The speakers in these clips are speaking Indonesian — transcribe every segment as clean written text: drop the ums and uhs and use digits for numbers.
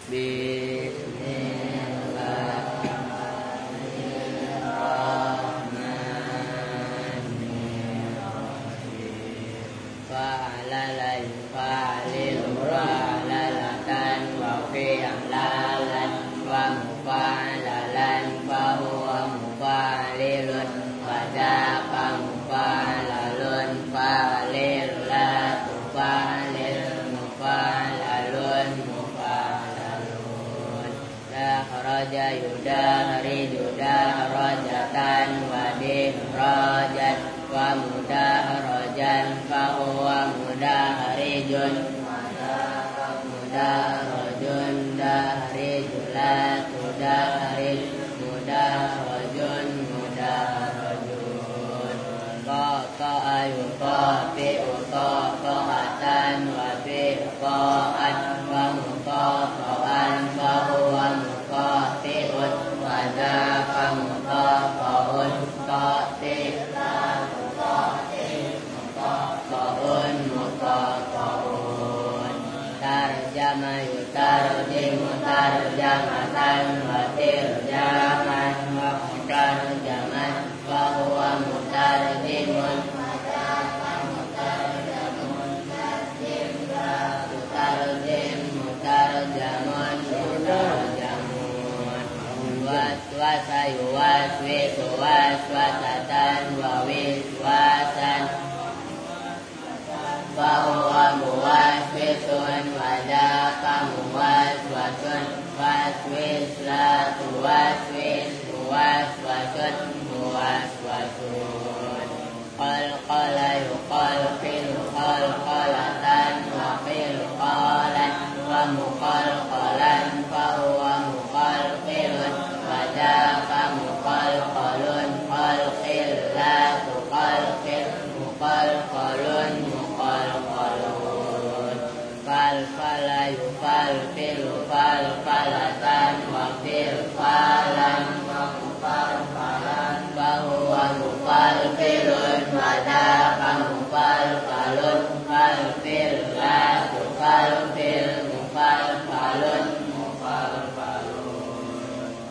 Bismillahirrahmanirrahim. Fa'alala yufa'alilu ra'lalatan wa fi'lalan wa mufa'alalan fahuwa mufa'alilun wa daqa mufa'alalun fa'alil la tufa'alil mufa'alalun mufa'alalun dakhraja yudahriju dahrajatan wa dihrajat wa mudahrajan fahuwa mudahrijun mudahrajun dahrijun la tudahrij mudahrajun mudahrajun qata'a yuqati'u qata'atan wa biqa'an wa muqata'an fahuwa muqati'un wa daqa muqata'un qati' tarjama yutarjimu tarjamatan wa tirjaman wa mutarjaman wa huwa mutarjimun mutarjim mutarjamun mutarjamun waswasa yuwaswisu waswasatan wa wiswasan fahuwa muwaswisun wa daqa muwaswasun waswis la tuwaswis muwaswasun muwaswasun qalqala yuqalqilu qalqalatan wa qilqalan wa muqalqalan fahuwa muqalqilun wa daqa muqalqalun qalqil la tuqalqil muqalqalun falfala yufalfilu falfalatan wa filfalan wa mufalfalan fahuwa mufalfilun wa daqa mufalfalun falfil la tufalfil mufalfalun mufalfalun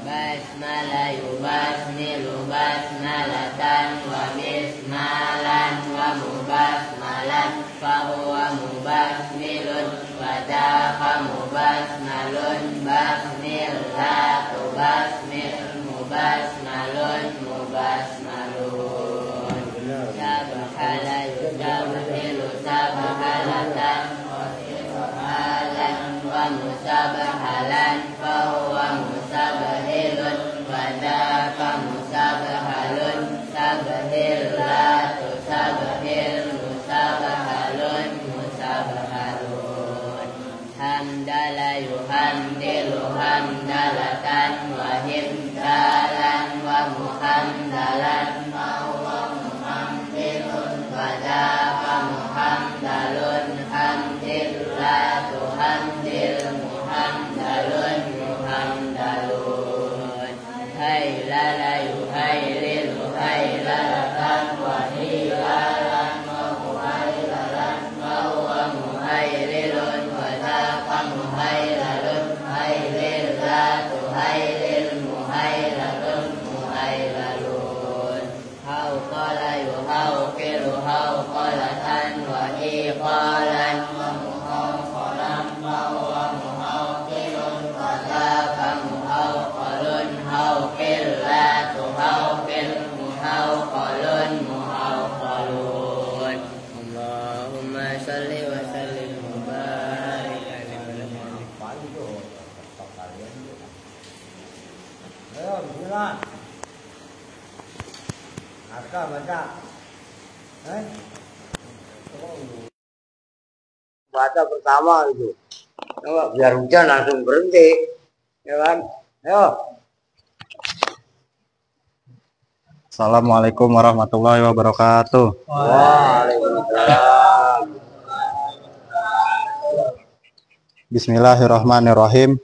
basmala yubasmilu basmalatan wa bismalan wa mubasmalan fahuwa mubasmilun wa daqa mubasmalun basmil la tubasmil mubasmalun mubasmalun sabhala yusabhilu sabhalatan wa sabhalan wa musabhalan fahuwa musabhilun wa daqa musabhalun sabhil la tusabhil musabhalun musabhalun hamdala yuhamdilu hamdalatan wa himdalan wa muhamdalan wa muhamdilun wa daqa muhamdalun hamdil la tuhamdil muhamdalun muhamdalun haylala yuhaylilu haylalatan wa hilalan wa muhaylalan wa huwa muhaylilun wa daqa muhaylalun haylil la tuhaylil muhaylalun muhaylalun hawqala yuhawqilu hawqalatan wa iqalan wa muhawqalan wa huwa muhawqilun wa daqa muhawqalun hawqil la tuhawqil muhawqalun muhawqalun Allahumma salli wa sallim wa barik ayo bismillah naskah baca baca pertama itu biar hujan langsung berhenti ya kan ayo. Assalamualaikum warahmatullahi wabarakatuh. Waalaikumsalam. Bismillahirrahmanirrahim.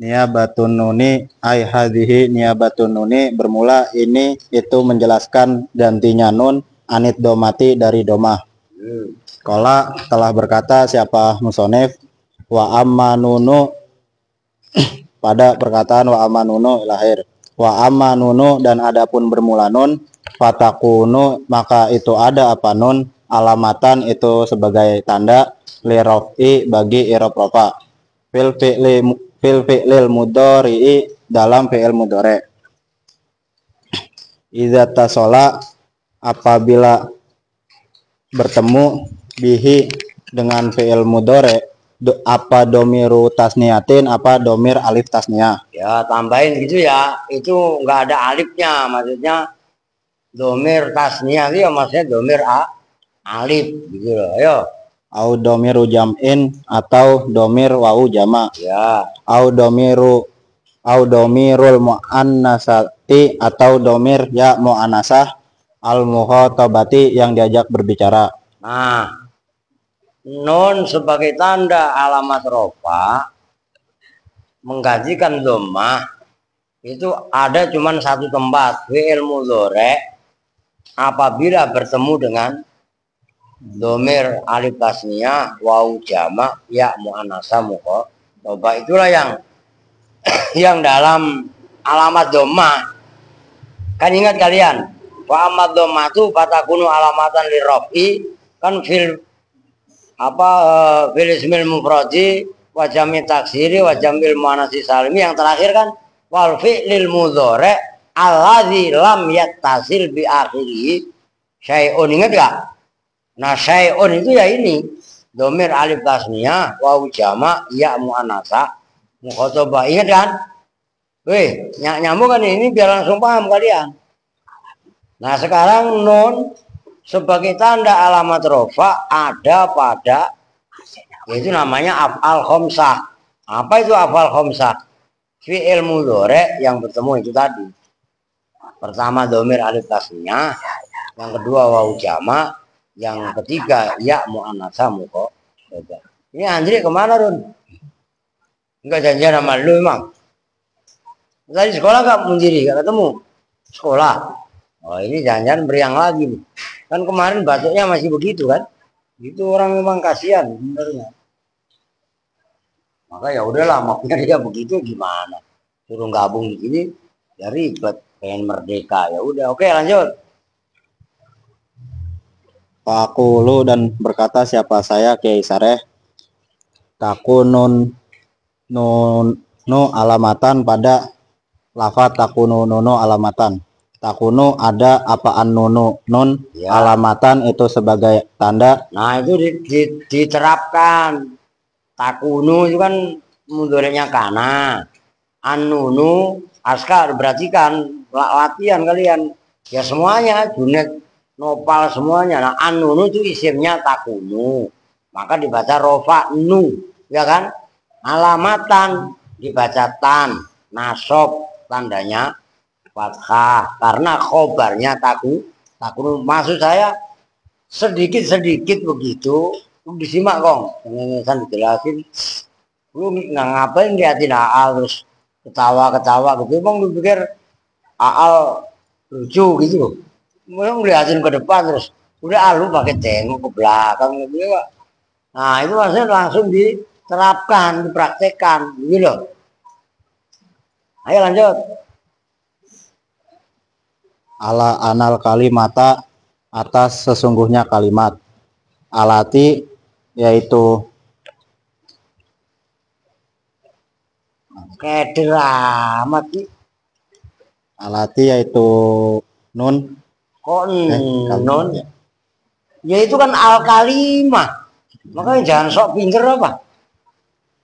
Niyabatun nuni ay hadhihi niyabatun nuni bermula ini itu menjelaskan gantinya nun anit domati dari domah. Qala telah berkata siapa musonef wa amma nunu pada perkataan wa amanunu lahir. Wa amanunu dan adapun bermula nun fatakunu maka itu ada apa nun alamatan itu sebagai tanda lirofi bagi irob rofa fil fi'lil mudhari'i dalam fi'il mudhari. Idza tasola apabila bertemu bihi dengan fi'il mudhari apa domiru tasniyatin apa domir alif tasniyah. Ya tambahin gitu ya, itu nggak ada alifnya, maksudnya domir tasniyah itu ya maksudnya domir alif gitu loh. Ayo. Au domiru jam'in atau domir wau jama. Ya. Au domirul muannasati atau domir ya muannasah al mukhatabati yang diajak berbicara. Nah, nun sebagai tanda alamat rofa menggantikan dhammah itu ada cuman satu tempat, fi'il mudhari apabila bertemu dengan domir alif tasniyah wau jama ya muannasah mukhatabah. Itulah yang dalam alamat dhammah. Kan ingat kalian, wa amad dhammatu fatakunu alamatan lirrafi kan fil ismil mufradi wa jam'i taksiri wa jam'il muannatsi salimi, yang terakhir kan wal fi'lil mudhari alladzi lam yattasil bi akhirih syai'un. Ingat enggak? Nah, syai'un itu ya ini domir alif tasniyah wa jama ya muannatsa mukhatabah. Ingat kan? Weh, nyambung kan ini biar langsung paham kalian. Nah, sekarang nun sebagai tanda alamat rofa ada pada yaitu namanya af'al khamsah. Apa itu af'al khamsah? Fi'il mudhari yang bertemu itu tadi. Pertama domir alif tasniyah, yang kedua wau jama, yang ketiga ya muannatsa mukhatabah. Ini Andri kemana Run? Enggak janjian sama lu emang? Tadi sekolah enggak mendiri, enggak ketemu? Sekolah. Oh ini jangan-jangan beriang lagi nih. Kan kemarin batuknya masih begitu kan? Itu orang memang kasihan sebenarnya. Maka ya udahlah, makanya dia begitu gimana? Suruh gabung di sini ya ribet, pengen merdeka ya udah. Oke lanjut. Faqulu dan berkata siapa saya Kiai Sareh takunun nu alamatan pada lafaz takunu nunu alamatan. Takunu ada apaan nunu nun ya. Alamatan itu sebagai tanda. Nah itu diterapkan. Takunu itu kan mudhari'nya kana. An-nunu askar berarti kan latihan kalian. Ya semuanya Junet Nopal semuanya. Nah an-nunu itu isimnya takunu. Maka dibaca rofa nu, ya kan? Alamatan dibaca tan. Nasob tandanya fathah karena khobarnya takunu. Maksud saya sedikit begitu disimak kong, kan dijelasin. Lu nggak ngapain liatin Aal terus ketawa gitu, bang lu pikir Aal lucu gitu, mau ngeliatin ke depan terus udah lu pakai tengok ke belakang gitu. Nah itu maksudnya langsung diterapkan, dipraktekkan gitu. Ayo lanjut. Ala anal kalimata atas sesungguhnya kalimat. Alati yaitu keder amat sih. Alati yaitu nun. Kok nun? Ya itu kan al kalimah. Makanya jangan sok pinter apa.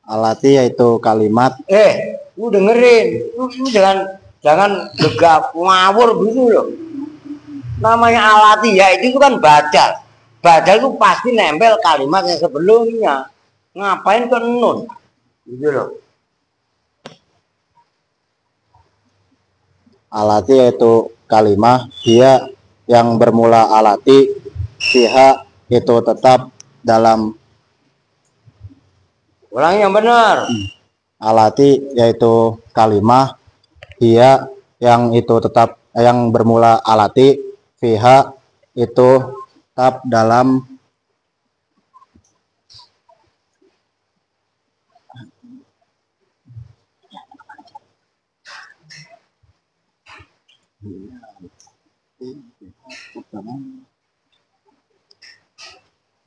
Alati yaitu kalimat. Lu dengerin. Lu jangan gegap ngawur gitu loh. Namanya alati ya itu kan badal. Badal itu pasti nempel kalimat yang sebelumnya. Ngapain ke nun? Gitu loh. Alati yaitu kalimah dia yang bermula alati pihak itu tetap dalam. Ulangi yang benar. Alati yaitu kalimah dia yang itu tetap yang bermula alati fiha itu tetap dalam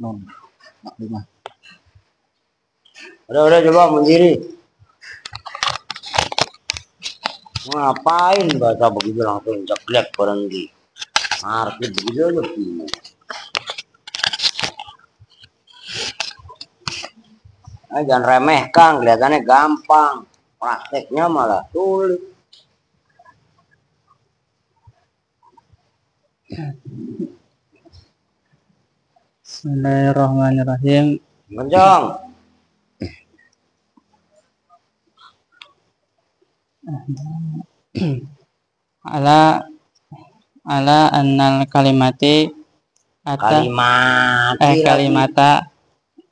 Non. Lima. Udah coba mendiri. Ngapain baca begitu langsung ceklek berhenti. Arti begitu aja bingung. Jangan remehkan, kelihatannya gampang. Prakteknya malah sulit. Bismillahirrahmanirrahim. Kencang. Ala annal kalimati kalimata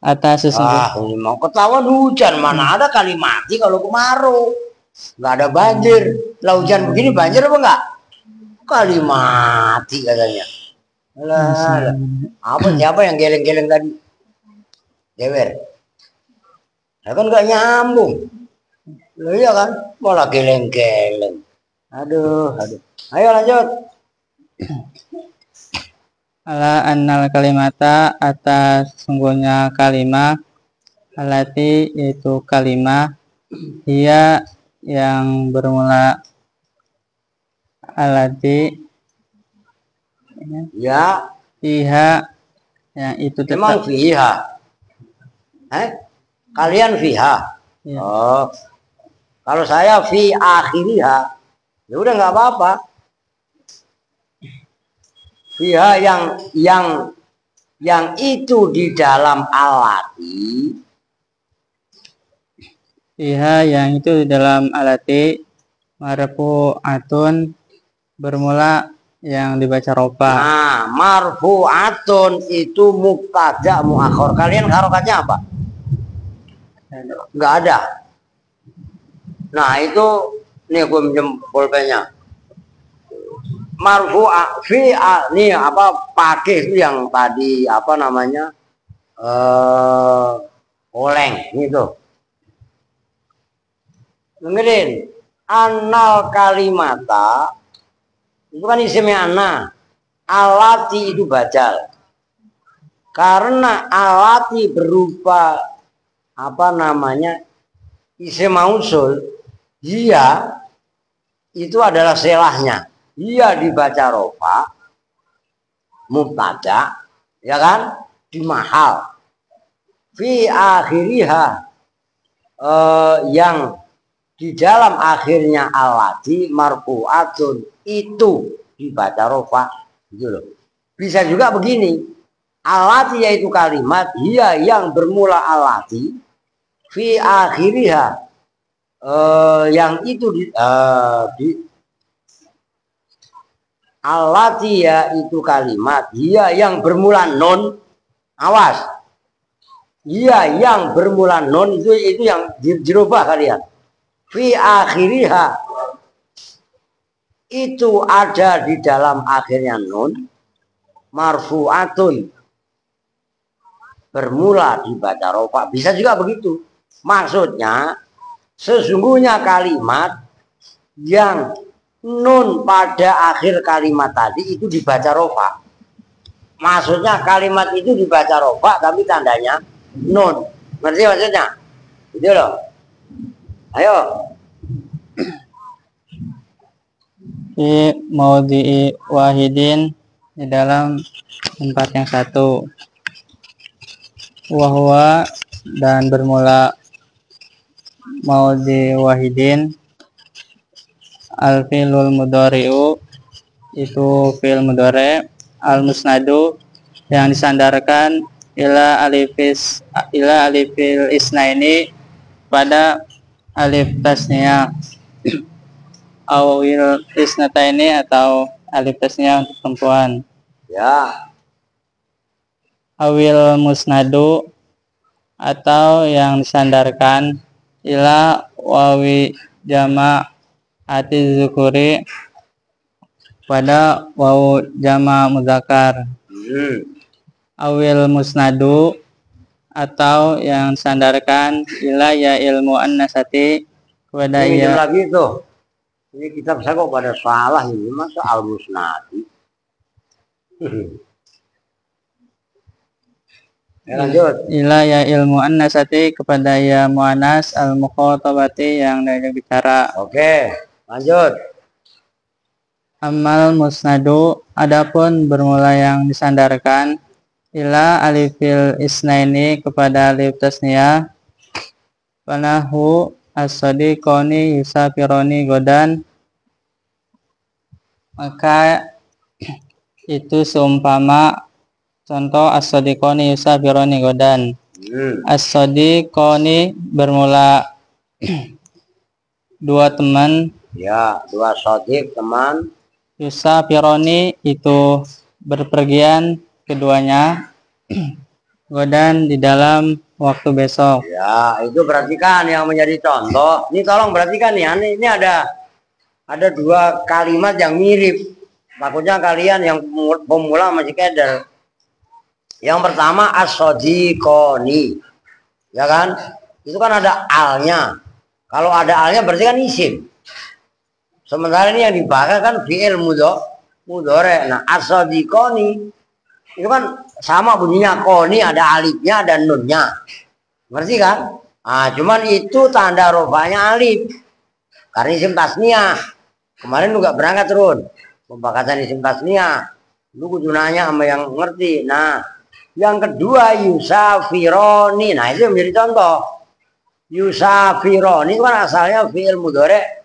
atas sesungguhnya. Ini mau ketahuan hujan, mana ada kalimati kalau kemarau. Nggak ada banjir. Lah hujan begini banjir apa enggak? Kalimati katanya. Alah. Siapa yang geleng-geleng tadi? Dewer. Ya kan nggak nyambung. Loh iya kan? Malah geleng-geleng. Aduh. Ayo lanjut. Ala annal kalimata atas sungguhnya kalimah alati yaitu kalimah dia yang bermula alati Ya. Fiha yang itu Memang tetap fiha. Kalian fiha. ya. Oh. Kalau saya fi akhiriha, ya udah nggak apa-apa. Fiha yang itu di dalam alati. Fiha yang itu di dalam alati marfu'atun bermula yang dibaca rofa. Nah, marfu'atun itu mubtada muakhir. Kalian harokatnya apa? Nggak ada. Nah, itu nih gue minjem pulpennya. Marfu'a fi nih apa pakai itu yang tadi apa namanya? Oleng gitu. Dengerin. Annal kalimata itu kan isimnya anna. Alati itu bajal. Karena alati berupa apa namanya? Isim mausul, dia itu adalah selahnya. Dia dibaca rofa, mubtada, ya kan? Di mahal. Fi akhiriha yang di dalam akhirnya alati marfu'atun itu dibaca rofa gitu loh. Bisa juga begini, alati yaitu kalimat dia yang bermula alati fi akhiriha yang itu di alati yaitu kalimat dia yang bermula non. Awas, dia yang bermula non itu yang dirubah kalian. Fi akhiriha itu ada di dalam akhirnya nun marfu'atun bermula dibaca rofa. Bisa juga begitu. Maksudnya sesungguhnya kalimat yang nun pada akhir kalimat tadi itu dibaca rofa. Maksudnya kalimat itu dibaca rofa tapi tandanya nun. Ngerti maksudnya? Gitu loh. Ayo. Fi maudhi'i wahidin di dalam tempat yang satu. Wahwa dan bermula maudhi wahidin al-fi'lul mudhari'u itu fi'il mudhari' al-musnadu yang disandarkan ila alifil isnaini pada alif tasniah awil isnataini atau alif tasniah untuk perempuan. Ya. Awil musnadu atau yang disandarkan ila wawi jama ati zukuri pada wawu jama mudzakkar. Awil musnadu atau yang disandarkan ila ya ilmu an-nasati kepada ya lagi tuh. Ini kitab saya kok pada salah ini, masa al-musnadi. Ya, lanjut. Ila ya ilmu annasati kepada ya muannas al mukhatabati yang diajak bicara. Oke, lanjut. Amal musnadu adapun bermula yang disandarkan ila alifil isnaini kepada alif tasniyah panahu as-sadiqoni yusafironi godan, maka itu seumpama contoh as-sadiqoni yusafironi godan. As-sadiqoni bermula dua teman, Ya, dua sodik teman. yusafironi itu berpergian keduanya, godan di dalam waktu besok. Ya, itu perhatikan yang menjadi contoh. Ini tolong perhatikan ya. Ini ada dua kalimat yang mirip. Takutnya kalian yang pemula masih keder. Yang pertama as-sadiqoni. Ya kan? Itu kan ada alnya. Kalau ada alnya berarti kan isim. Sementara ini yang dibahas kan fi'il mudhari. Nah, as-sadiqoni itu kan sama bunyinya, koni ada alifnya dan nunnya. Ngerti kan? Nah, cuman itu tanda rofanya alif. Karena isim tasniyah. Kemarin lu gak berangkat turun. Pembakasan isim tasniyah. Lu kudu nanya sama yang ngerti. Nah, yang kedua yusafironi. Nah, itu yang menjadi contoh. Yusafironi itu kan asalnya fi'il mudhari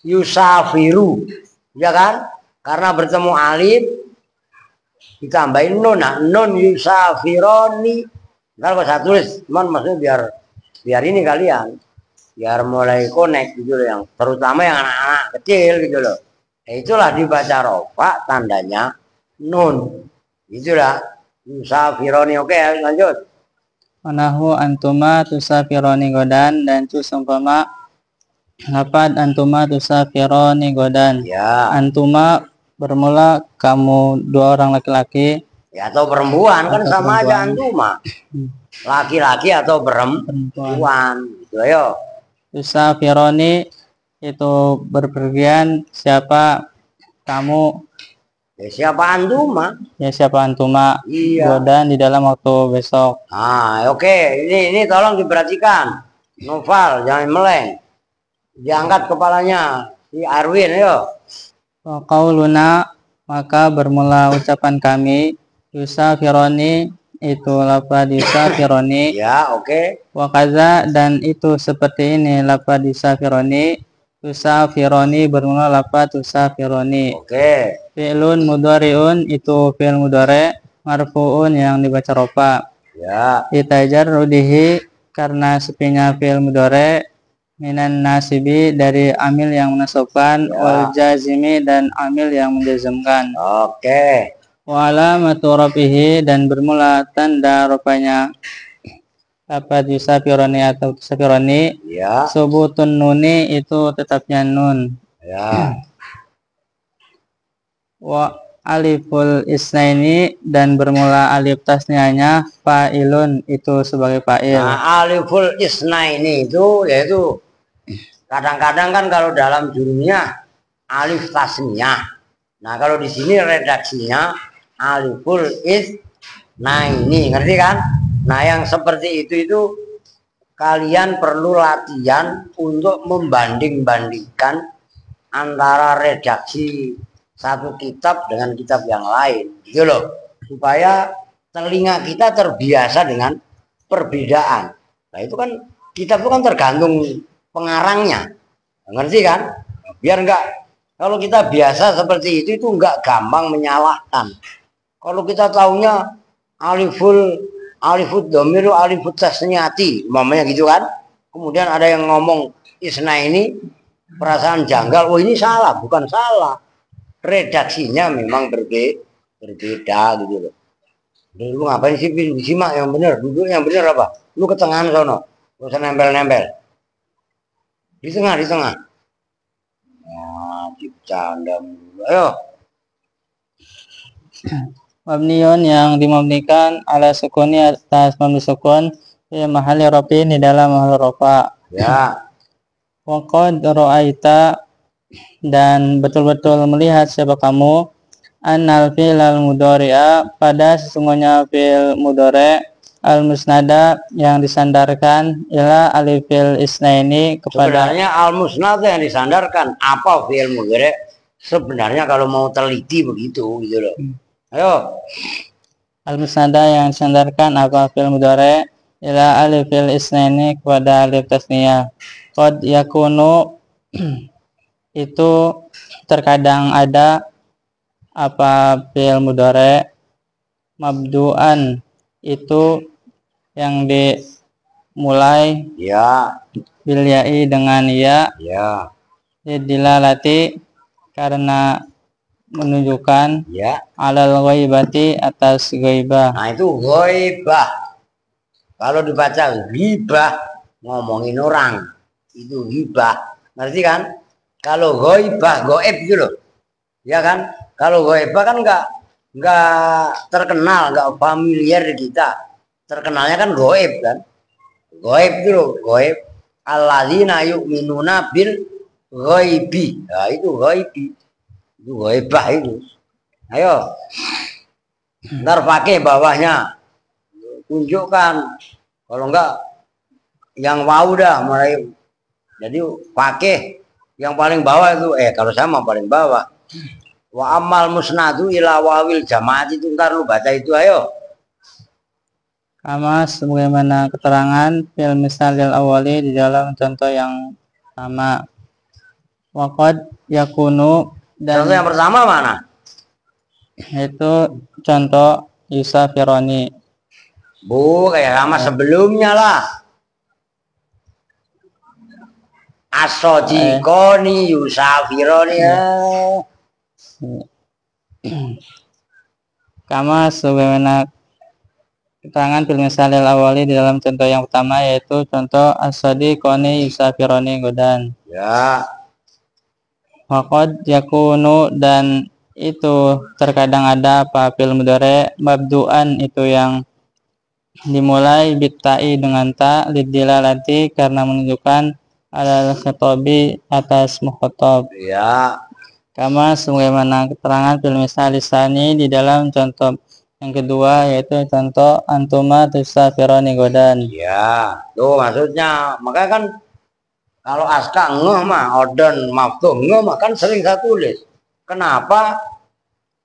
yusafiru. Ya kan? Karena bertemu alif ditambahin nun. Nah, nun yusafironi. Ntar kalau saya tulis, cuman maksudnya biar ini kalian, biar mulai connect gitu loh, yang terutama yang anak-anak kecil gitu loh. Nah, itulah dibaca rofa tandanya nun. Itulah yusafironi. Oke, lanjut. Manahu antuma tusafironi godan, dan itu seumpama lapad antuma tusafironi godan. Ya. Antuma bermula kamu dua orang laki-laki. Ya, atau perempuan kan Atau sama perempuan. aja antuma. Laki-laki atau perempuan. Gitu ayo. Tusafironi itu berpergian siapa kamu, Ya, siapa antuma? ya siapa antuma, Iya. godan di dalam waktu besok. Nah, oke. Ini tolong diperhatikan. Noval, jangan meleng. Diangkat kepalanya. Si Arwin, ayo. Wa qauluna, maka bermula ucapan kami, yusafironi itu lapad yusafironi. Ya, oke. Wa kaza, dan itu seperti ini lapad yusafironi. Tusafironi bermula lapad tusafironi. Oke. Fi'lun mudhari'un itu fi'il mudhari' marfu'un yang dibaca rofa. Ya. Litajarrudihi karena sepinya fi'il mudhari' minan nasibi dari amil yang menasabkan, Ya. wal jazimi dan amil yang menjazmkan. Oke. Wa alamatu rafihi, dan bermula tanda rofanya lapad yusafironi atau tusafironi. Ya. Subutun nuni itu tetapnya nun. Ya. Wa aliful isnaini, dan bermula alif tasniahnya fa'ilun itu sebagai fa'il. Nah, aliful isnaini itu yaitu kadang-kadang kan kalau dalam jurumnya alif tasniyah. Nah, kalau di sini redaksinya aliful isnaini, ngerti kan? Nah, yang seperti itu kalian perlu latihan untuk membanding-bandingkan antara redaksi satu kitab dengan kitab yang lain, gitu loh, supaya telinga kita terbiasa dengan perbedaan. Nah, itu kan kitab itu kan tergantung pengarangnya, ngerti kan? Biar enggak, kalau kita biasa seperti itu enggak gampang menyalahkan. Kalau kita taunya alifud domiru alifud tasniyati, umpamanya gitu kan. Kemudian ada yang ngomong isna ini perasaan janggal, oh ini salah, bukan salah. Redaksinya memang berbeda gitu loh. Lu ngapain sih disimak yang bener, duduk yang bener apa? Lu ke tengah sono, lu usah nempel-nempel. Di tengah. Nah, dicanda mulu. Ayo. Mabniun yang dimabnikan ala sukuni atas mabni sukun fi mahalli rafin di dalam mahal rafa. Ya. Wa qad ra'aita, dan betul-betul melihat siapa kamu annal fi'lal mudhari'a pada sesungguhnya fi'il mudhari' al musnada yang disandarkan ila alifil isnaini kepada Sebenarnya al-musnad yang disandarkan apa fi'il mudhari'? Sebenarnya kalau mau teliti begitu gitu loh. Ayo. al musnada yang disandarkan apa fi'il mudhari' ila alifil isnaini kepada alif tasniyah. Qad yakunu itu terkadang ada apa fi'il mudhari' mabdu'an itu yang dimulai Ya, bil ya'i dengan ya ya, dilalati karena menunjukkan ya. alal ghaibati atas ghaibah. Nah itu ghaibah. Kalau dibaca ghibah ngomongin orang itu ghibah. Ngerti kan? Kalau ghaibah gaib gitu loh. Ya kan? Kalau ghaibah kan nggak terkenal, nggak familiar di kita. Terkenalnya kan gaib kan? Gaib itu loh, gaib. Alladzina yu'minuna bil ghaibi. Nah itu ghaibi. Itu ghaibah itu. Ayo. Ntar pakai bawahnya. Tunjukkan. Kalau enggak yang wow dah mulai. Jadi pakai yang paling bawah itu kalau sama paling bawah. Wa amal musnadu ila wawil jamaat itu ntar lu baca itu ayo. Kama sebagaimana keterangan fil misalil awali di dalam contoh yang sama. Waqad yakunu dan Contoh yang pertama mana? itu contoh yusafironi. Bu kayak sama sebelumnya lah. Asojikoni yusafironi ya. Kama sebagaimana keterangan fil misalil awali di dalam contoh yang pertama yaitu contoh as-sadiqoni yusafironi godan. Ya. Waqad yakunu dan itu terkadang ada apa fil mudhari' mabdu'an itu yang dimulai bitai dengan ta lidilalati karena menunjukkan alal khitabi atas mukhatab. Ya. Kama sebagaimana keterangan fil misal lisani di dalam contoh yang kedua yaitu contoh antuma tusafironi godan. Ya. Tuh maksudnya. Makanya kan kalau aska ngeh mah odon maftuh ngeh mah kan sering saya tulis. Kenapa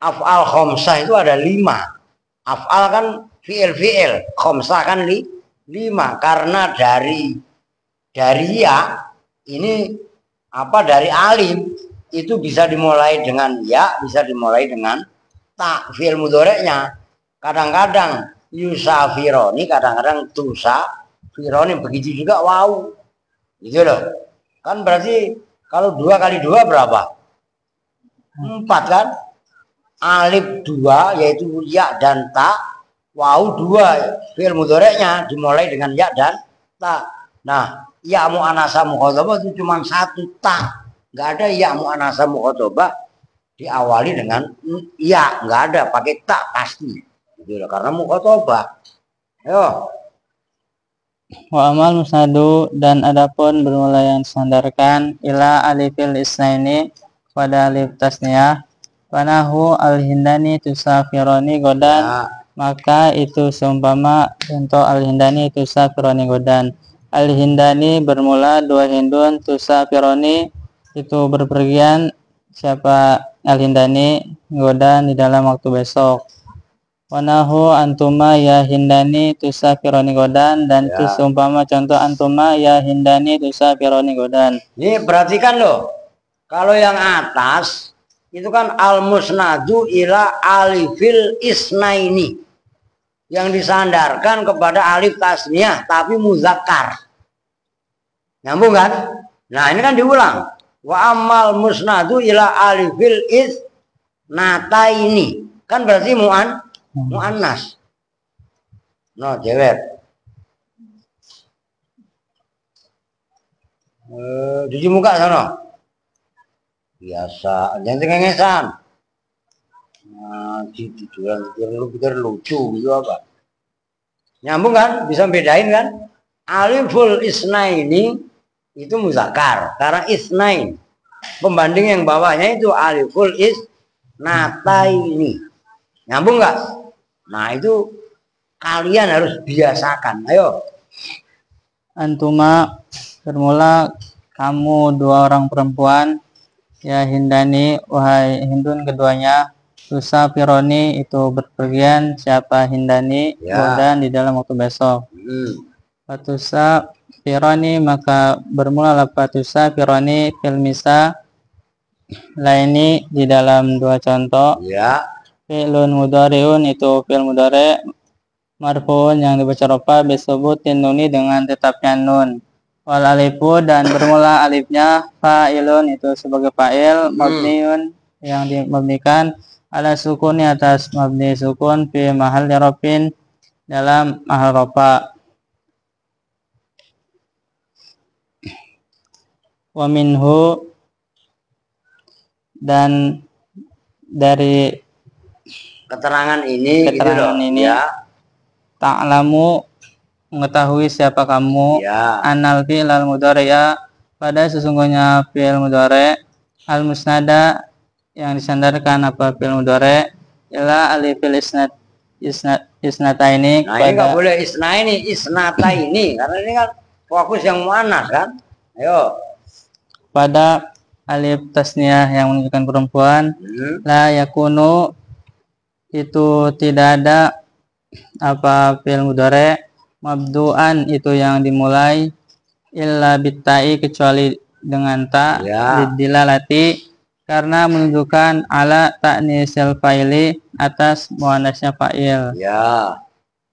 af'al khomsah itu ada 5? Af'al kan fi'il, khomsah kan 5 karena dari ya ini apa dari alif itu bisa dimulai dengan ya, bisa dimulai dengan tak fi'il mudhari'nya. Kadang-kadang yusafironi, kadang-kadang tusafironi, begitu juga wow. Gitu loh. Kan berarti kalau 2 kali 2 berapa? 4 kan? Alif 2 yaitu ya dan ta, waw 2 fi'il mudhari'nya dimulai dengan ya dan ta. Nah, ya mu'anasa mukhatabah itu cuma 1 ta. Enggak ada ya mu'anasa mukhatabah diawali dengan ya, enggak ada, pakai ta pasti. Gitu loh, karena mukhatabah. Ayo. Wa amal musnadu dan adapun bermula yang disandarkan ila alifil isnaini pada alif tasniyah panahu al-hindani tusafironi godan Ya. maka itu seumpama contoh al-hindani tusafironi godan. Al-hindani bermula 2 hindun tusafironi itu berpergian siapa al-hindani godan di dalam waktu besok. Wanahu antuma ya hindani tusafironi godan dan itu seumpama contoh antuma ya hindani tusafironi godan. Ini perhatikan loh. Kalau yang atas itu kan al-musnadu ila alifil isnaini yang disandarkan kepada alif tasniyah tapi muzakkar. Nyambung kan? Nah, ini kan diulang. Wa amal musnadu ila alifil isnataini. Kan berarti muannas. No, jewer. Cuci muka sana. Biasa, jangan tengengesan. Nah, tiduran lu pikir lucu gitu apa? Nyambung kan? Bisa bedain kan? Aliful isnaini itu muzakkar karena isnain. pembanding yang bawahnya itu aliful isnataini. Nyambung nggak? Nah itu kalian harus biasakan. Ayo. Antuma bermula kamu dua orang perempuan, ya Hindani, wahai Hindun keduanya, tusafironi itu berpergian, siapa Hindani, Ya. dan di dalam waktu besok. Patusa fironi maka bermula patusa fironi filmisa laini di dalam dua contoh. Ya. Fi'lun mudhari'un itu fi'il mudhari' marfu'un yang dibaca rafa bisubutin nuni dengan tetapnya nun. Wal alifu dan bermula alifnya fa'ilun itu sebagai fa'il mabniun yang dimabnikan ala sukuni atas mabni sukun fi mahalli rafin dalam mahal rafa. Wa minhu dan dari Keterangan ini keterangan gitu loh. ini Ya. ta'lamu mengetahui siapa kamu Ya. anal fi'il al mudhari'a pada sesungguhnya fi'il mudhari' al musnada yang disandarkan apa fi'il mudhari' ila alifil isnataini Nah ini nggak boleh isnata ini karena ini kan fokus yang muannas kan. Ayo. pada alif tasniyah yang menunjukkan perempuan. La yakunu itu tidak ada apa fi'il mudhari' mabdu'an itu yang dimulai illa bitta'i kecuali dengan ta Ya. dilalati karena menunjukkan ala ta'nisil fa'ili atas muannasnya fa'il. Ya.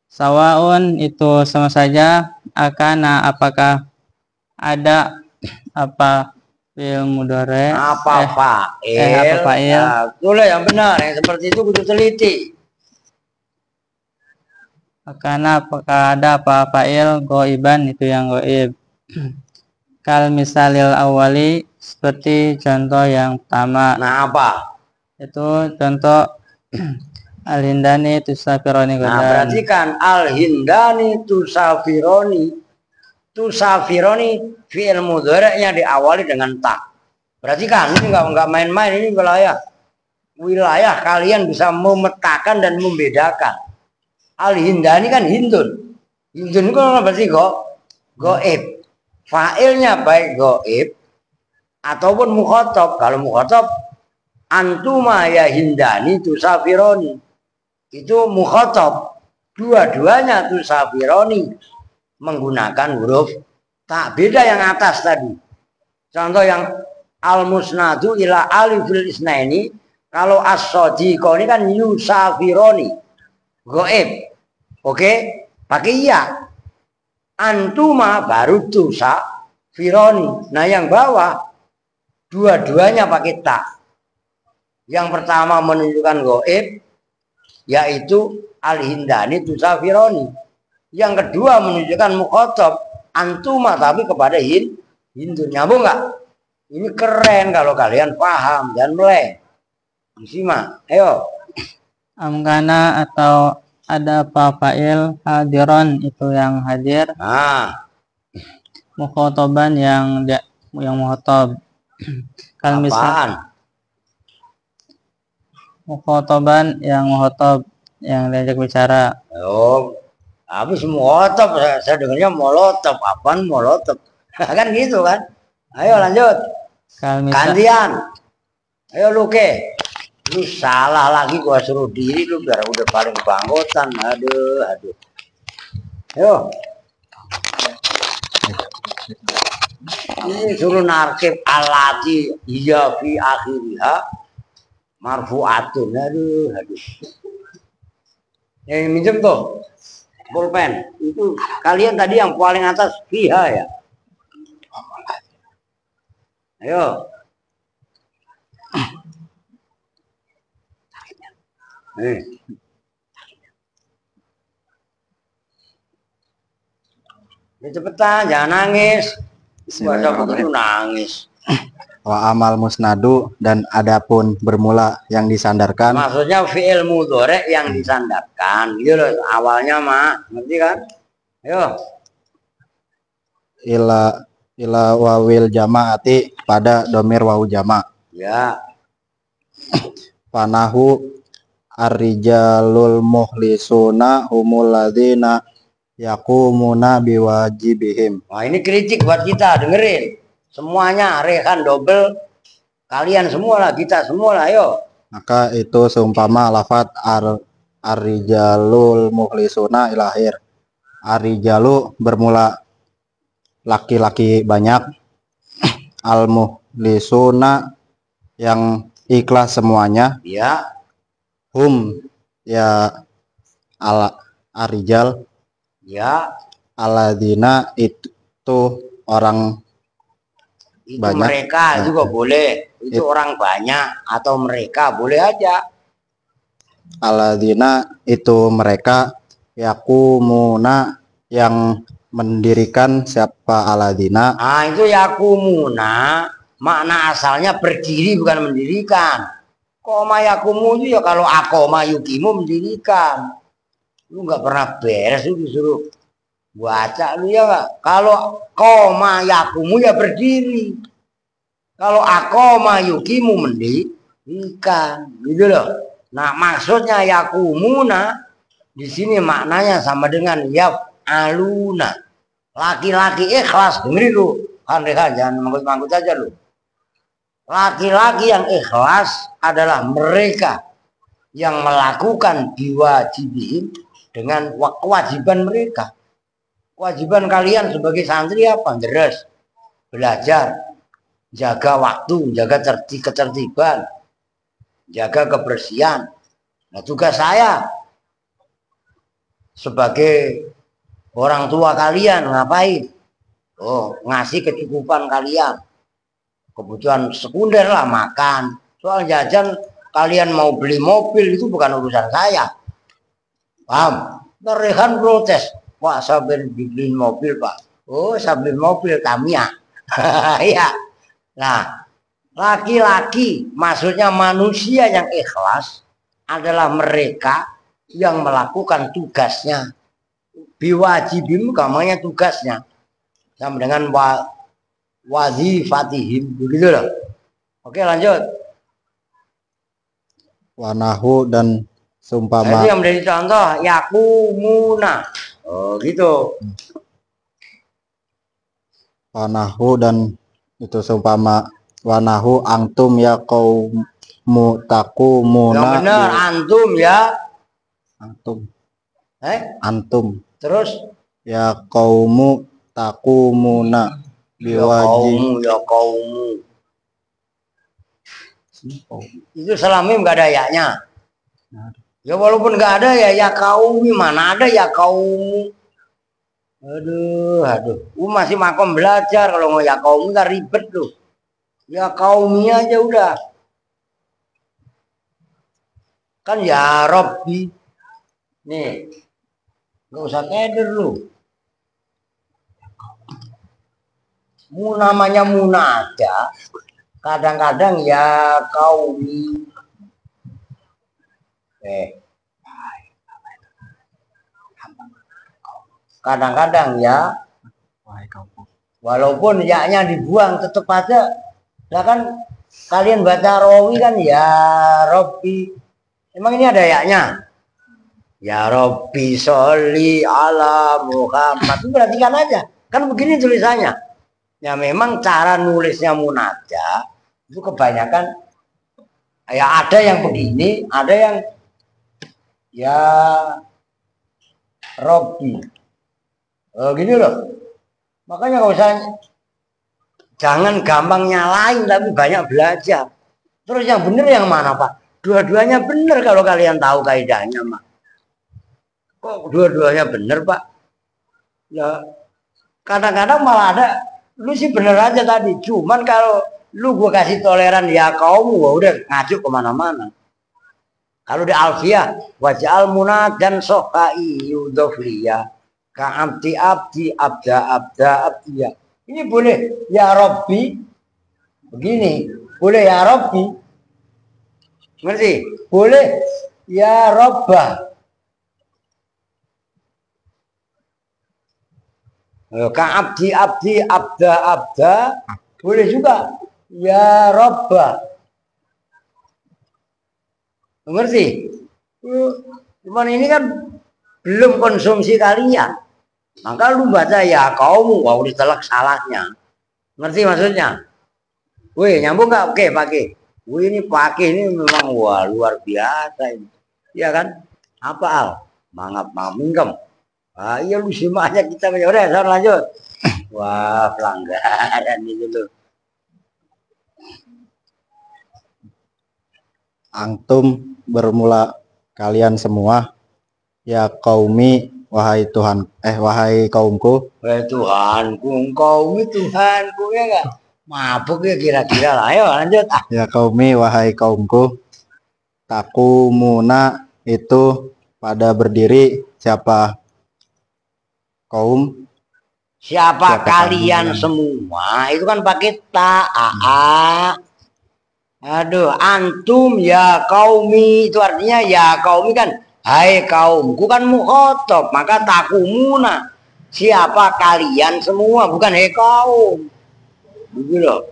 Sawaun itu sama saja akana apakah ada apa fi'il mudhari' Apa fa'il? apa fa'il? Nah, itulah yang benar. Yang seperti itu kudu teliti. Karena apakah ada apa fa'il goiban itu yang goib. Kal misalil awali seperti contoh yang pertama. Nah apa? Itu contoh al-hindani tusafironi Nah godan. berarti kan al-hindani tusafironi fi'il mudhari'nya diawali dengan ta. Berarti kan ini nggak main-main, ini wilayah kalian bisa memetakan dan membedakan. Al-hindani kan hindun. Hindun itu berarti goib. Fa'ilnya baik goib ataupun mukhatab. Kalau mukhatab antuma ya hindani tusafironi. Itu mukhatab. Dua-duanya tusafironi menggunakan huruf tak. Beda yang atas tadi. Contoh yang al-musnadu ila alifil isnaini. Kalau as-sadiqo ini kan yusafironi. Goib. Oke? Pakai iya. Antuma baru tusafironi. Nah yang bawah dua-duanya pakai tak. Yang pertama menunjukkan goib yaitu al-hindani tusafironi. Yang kedua menunjukkan mukhatab antuma tapi kepada hindun. Nyambung nggak? Ini keren kalau kalian paham dan melek. Simak, ayo. Amkana atau ada apa fa'il hadiron itu yang hadir. Nah, Mukhotoban yang mukhotob. Kal misal apaan? mukhotoban yang mukhotob yang diajak bicara. Oh, habis molotov, saya dengarnya molotov. Apaan molotov? Kan gitu kan? Ayo lanjut. Kal misal Gantian. Ayo lu ke. Lu salah lagi gua suruh diri lu biar udah paling bangkotan. Aduh. Ayo. Ini suruh narkib alati iya fi akhiriha marfu'atun. Aduh. Yang minjem tuh pulpen. Itu kalian tadi yang paling atas fiha ya. Ayo. Ya cepetan, jangan nangis. Baca buku itu nangis. Wa amal musnadu dan adapun bermula yang disandarkan. Maksudnya fi'il mudhari' yang disandarkan. Gitu loh, awalnya mah, ngerti kan? Ayo. ila wawil jamaati pada domir wawu jama. Ya. Panahu ar-rijalul muhlisuna humul ladzina yaqumuna biwajibihim. Nah, ini kritik buat kita, dengerin. Semuanya rekan double, kalian semua lah, kita semua lah, ayo. Maka itu seumpama lafat ar-rijalul muhlisuna ilahir. Ar-rijalu bermula laki-laki banyak, al-muhlisuna yang ikhlas semuanya, Ya. Ya ar-rijal, Ya. alladzina itu orang Itu banyak. mereka juga boleh. Itu orang banyak atau mereka boleh aja. Alladzina itu mereka, yakumuna yang mendirikan. Siapa alladzina? Nah, itu yakumuna, makna asalnya berdiri bukan mendirikan. Koma yakumu itu ya kalau akoma yukimu mendirikan. Lu nggak pernah beres lu disuruh baca lu ya nggak. Kalau koma yakumu ya berdiri. Kalau akoma yukimu mendirikan, gitu loh. Nah, maksudnya yakumuna di sini maknanya sama dengan yaf'aluna. Laki-laki ikhlas, dengerin lu. Kan jangan manggut-manggut aja lu. Laki-laki yang ikhlas adalah mereka yang melakukan biwajibihim dengan kewajiban mereka. Kewajiban kalian sebagai santri apa? Deres, belajar, jaga waktu, jaga ketertiban, jaga kebersihan. Nah, tugas saya sebagai orang tua kalian ngapain? Oh, ngasih kecukupan kalian. Kebutuhan sekunder lah, makan. Soal jajan, kalian mau beli mobil itu bukan urusan saya. Paham? Rehan protes. Pak, saya beli mobil, Pak. Oh, saya beli mobil Tamiya. Ya. Nah, laki-laki, maksudnya manusia yang ikhlas adalah mereka yang melakukan tugasnya. Biwajibim, namanya tugasnya. Sama dengan wazifatihim, begitu loh. Oke, lanjut. Wanahu dan seumpama. Itu yang menjadi contoh yakumuna. Oh, gitu. Wanahu dan itu seumpama. Wanahu antum ya qaumu taqumuna. Yang benar antum ya. Antum. Antum. Terus ya qaumu taqumuna biwajib. Ya kaumu. Itu salamim nggak ada yaknya. Ya walaupun nggak ada ya kaumi, mana ada ya kaumu. Aduh. Masih makom belajar, kalau mau ya kaumu ntar ribet tuh. Ya kaumi aja udah. Kan ya Robbi. Nih. Nggak usah keder lu. Namanya munada, kadang-kadang ya kaumi. Kadang-kadang ya, walaupun yaknya dibuang tetap aja. Ya kan kalian baca rawi kan ya Robbi. Emang ini ada yaknya? Ya Robbi sholli ala Muhammad. Itu perhatikan aja. Kan begini tulisannya. Ya memang cara nulisnya munada itu kebanyakan ya ada yang begini, ada yang ya Robbi. Gini loh. Makanya kalau usah, jangan gampang nyalain tapi banyak belajar. Terus yang benar yang mana, Pak? Dua-duanya benar kalau kalian tahu kaidahnya, Mak. Kok dua-duanya benar, Pak? Ya kadang-kadang malah ada. Lu sih bener aja tadi, cuman kalau lu gue kasih toleran ya kaum, gua udah ngajuk kemana-mana. Kalau di Alfiyah, waj'al munad dan sokai yudofliya ka abdi abdiya. Ini boleh ya Robbi, begini, boleh ya Robbi, ngerti? Boleh ya Robbah. Abdi abdi, abda abda, boleh juga. Ya Robba. Mengerti? Cuman ini kan belum konsumsi kalian. Maka lu baca ya kaum, wah udah telak salahnya. Ngerti maksudnya? Wih, nyambung nggak? Oke, pakai. Wih, ini pakai ini memang wah luar biasa ini. Iya kan? Apa al? Mangap mamingkem. Ah, iya lu simak aja kita. Udah, saya lanjut. Wah, pelanggaran itu loh. Antum bermula kalian semua, ya kaumi, wahai Tuhan, wahai kaumku. Wahai Tuhanku, engkau ini Tuhanku ya enggak? Mabuk ya kira-kira lah. Ayo lanjut. Ya kaumi, wahai kaumku. Takumuna itu pada berdiri. Siapa kaum? Siapa kalian semua? Itu kan pakai ta. Aduh, antum ya kaumi itu artinya ya kaumi kan hai kaumku kan mukhotob, maka takumuna. Siapa kalian semua, bukan hai kaum. Gitu loh.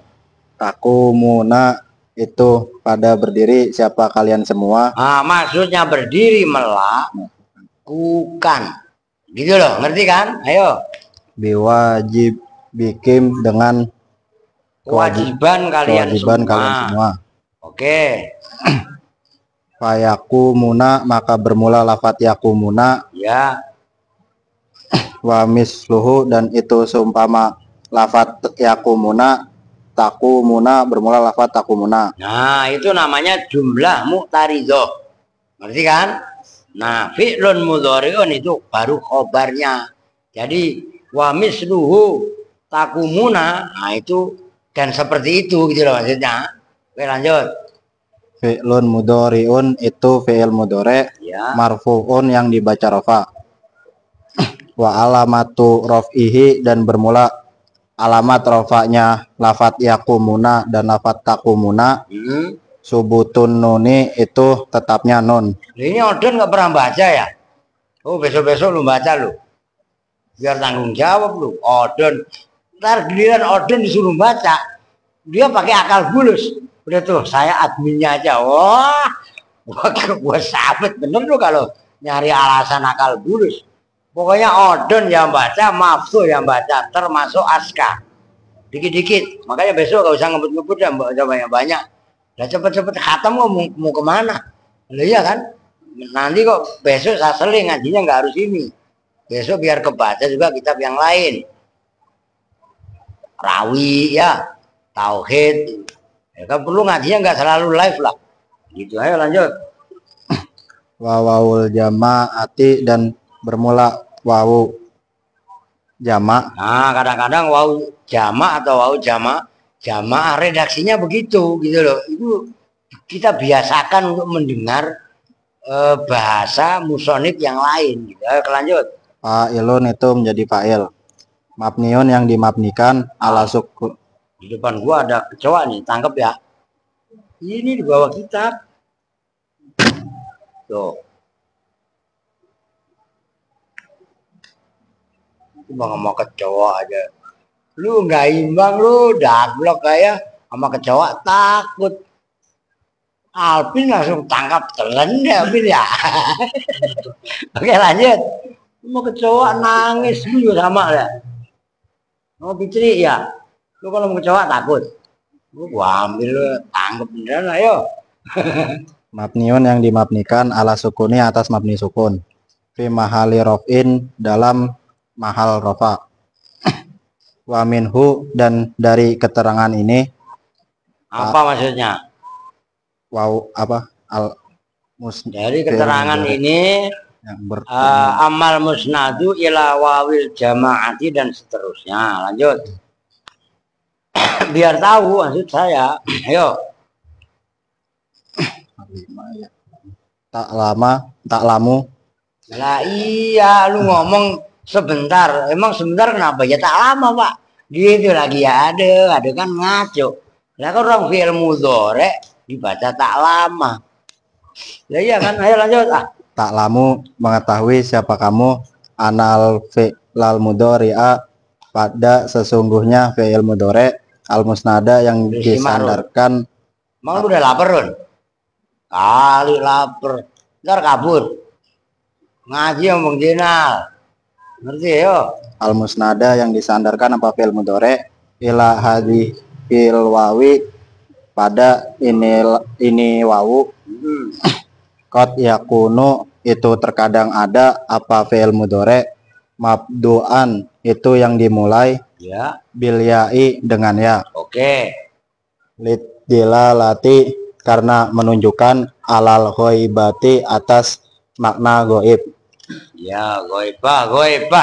Takumuna itu pada berdiri. Siapa kalian semua? Ah, maksudnya berdiri melakukan. Gitu loh, ngerti kan? Ayo. Biwajib bikim dengan Kewajiban kalian semua. Oke. Fayakumuna, maka bermula lafat yakumuna. Ya. Wa misluhu, dan itu seumpama lafat yakumuna. Takumuna, bermula lafat takumuna. Nah, itu namanya jumlah mu'taridhoh. Ngerti kan? Nah, fi'lun mudhari'un itu baru khobarnya. Jadi wa misluhu takumuna, nah itu dan seperti itu gitu loh maksudnya. Oke, lanjut. Fi'lun mudhari'un itu fi'il mudhari' Ya. marfu'un yang dibaca rafa. Wa alamatu raf'ihi, dan bermula alamat rafa'nya lafat yakumuna dan lafat takumuna. Subutun nuni, itu tetapnya nun. Ini Odon nggak pernah baca ya? Oh, besok-besok lu baca lu. Biar tanggung jawab lu. Odon. Ntar giliran Odon disuruh baca, dia pakai akal bulus. Udah tuh, saya adminnya aja. Wah, gua sabet bener tuh kalau nyari alasan akal bulus. Pokoknya Odon yang baca, Maftuh yang baca, termasuk Aska. Dikit-dikit. Makanya besok gak usah ngebut-ngebut ya, baca banyak-banyak. Udah cepet-cepet khatam kok mau kemana? Lah iya kan? Nanti kok besok saya seling ngajinya nggak harus ini. Besok biar kebaca juga kitab yang lain. Rawi ya, tauhid. Ya kan perlu ngajinya nggak selalu live lah. Gitu, ayo lanjut. Wawul jama'ati, dan bermula wawu jama'. Nah, kadang-kadang wawu jama' atau wawu jamaah redaksinya begitu gitu loh. Itu kita biasakan untuk mendengar bahasa musonif yang lain gitu. Ayo lanjut. Fa'ilun itu menjadi fa'il. Mabniun yang dimabnikan ala sukun. Di depan gua ada kecoa nih, tangkap ya. Ini di bawah kitab. Tuh. Cuma ngomong kecoa aja. Lu nggak imbang lu, dablok kayak sama kecoa takut. Alvin langsung tangkap telan ya, Alvin ya. Oke lanjut. Mau kecoa nangis lu sama ya. Mau Fitri ya. Lu kalau mau kecoa takut. Gua ambil lu tangkap beneran ayo. Mabniun yang dimabnikan ala sukuni atas mabni sukun. Fi mahali rof'in, dalam mahal rofa. Wa minhu, dan dari keterangan ini. Apa maksudnya? Wow, apa? Dari keterangan ini yang amal musnadu ila wawil jama'ati dan seterusnya. Lanjut. Biar tahu maksud saya. Ayo. Tak lamu. Lah iya, lu ngomong sebentar. Emang sebentar kenapa? Ya tak lama, Pak. Gitu lagi ya ada kan ngaco. Lah kan orang fi'il mudhari dibaca tak lama. Ya iya kan, ayo lanjut. Tak lamu, mengetahui siapa kamu. Anal fi'lal mudhari'a, pada sesungguhnya fi'il mudhari al musnada yang disandarkan. Mau lu udah lapar Run? Kali lapar ntar kabur ngaji yang Bang Jenal, ngerti yo? Al musnada yang disandarkan apa fi'il mudhari ila hadhil wawi pada ini wawu. Qad yakunu itu terkadang ada apa fi'il mudhari mabdu'an itu yang dimulai Ya. bil ya'i dengan ya. Oke. Dilalati karena menunjukkan alal ghaibati atas makna goib. Ya, goibah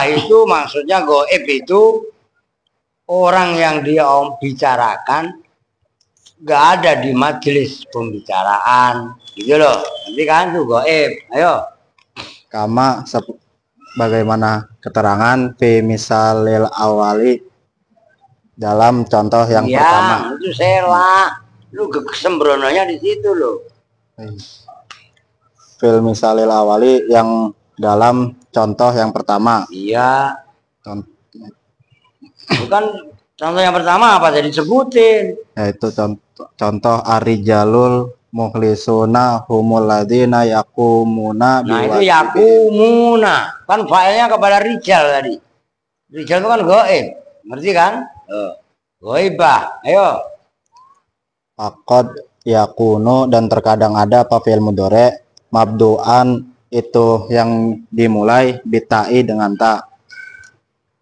itu maksudnya goib itu orang yang dia bicarakan nggak ada di majelis pembicaraan, gitu loh. Nanti kan tuh goib. Ayo. Kama bagaimana keterangan fi misalil awali dalam contoh yang pertama. Itu sela. Lu kesembrononya di situ loh. Fil misalil awali yang dalam contoh yang pertama. Iya. Bukan contoh yang pertama apa tadi sebutin? Yaitu contoh arijalul mukhlisuna humul ladina yakumuna Nah itu yakumuna. Kan failnya kepada rijal tadi. Rijal itu kan goib. Ngerti kan? Goibah. Ayo. Faqad yakunu dan terkadang ada apa fi'il mudhari mabdu'an itu yang dimulai bitai dengan ta.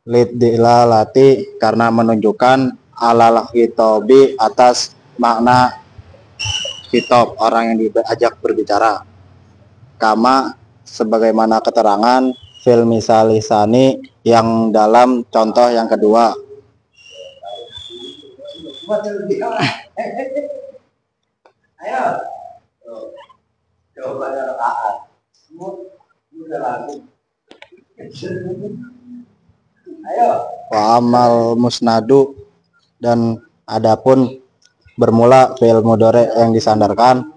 Liddilalati karena menunjukkan alal khitobi atas makna khitab orang yang diajak berbicara. Kama sebagaimana keterangan fil misalisani yang dalam contoh yang kedua. Ayo. Coba rakaat. Udah lagu. Ayo. Wa amal musnadu dan adapun bermula fi'il mudhari yang disandarkan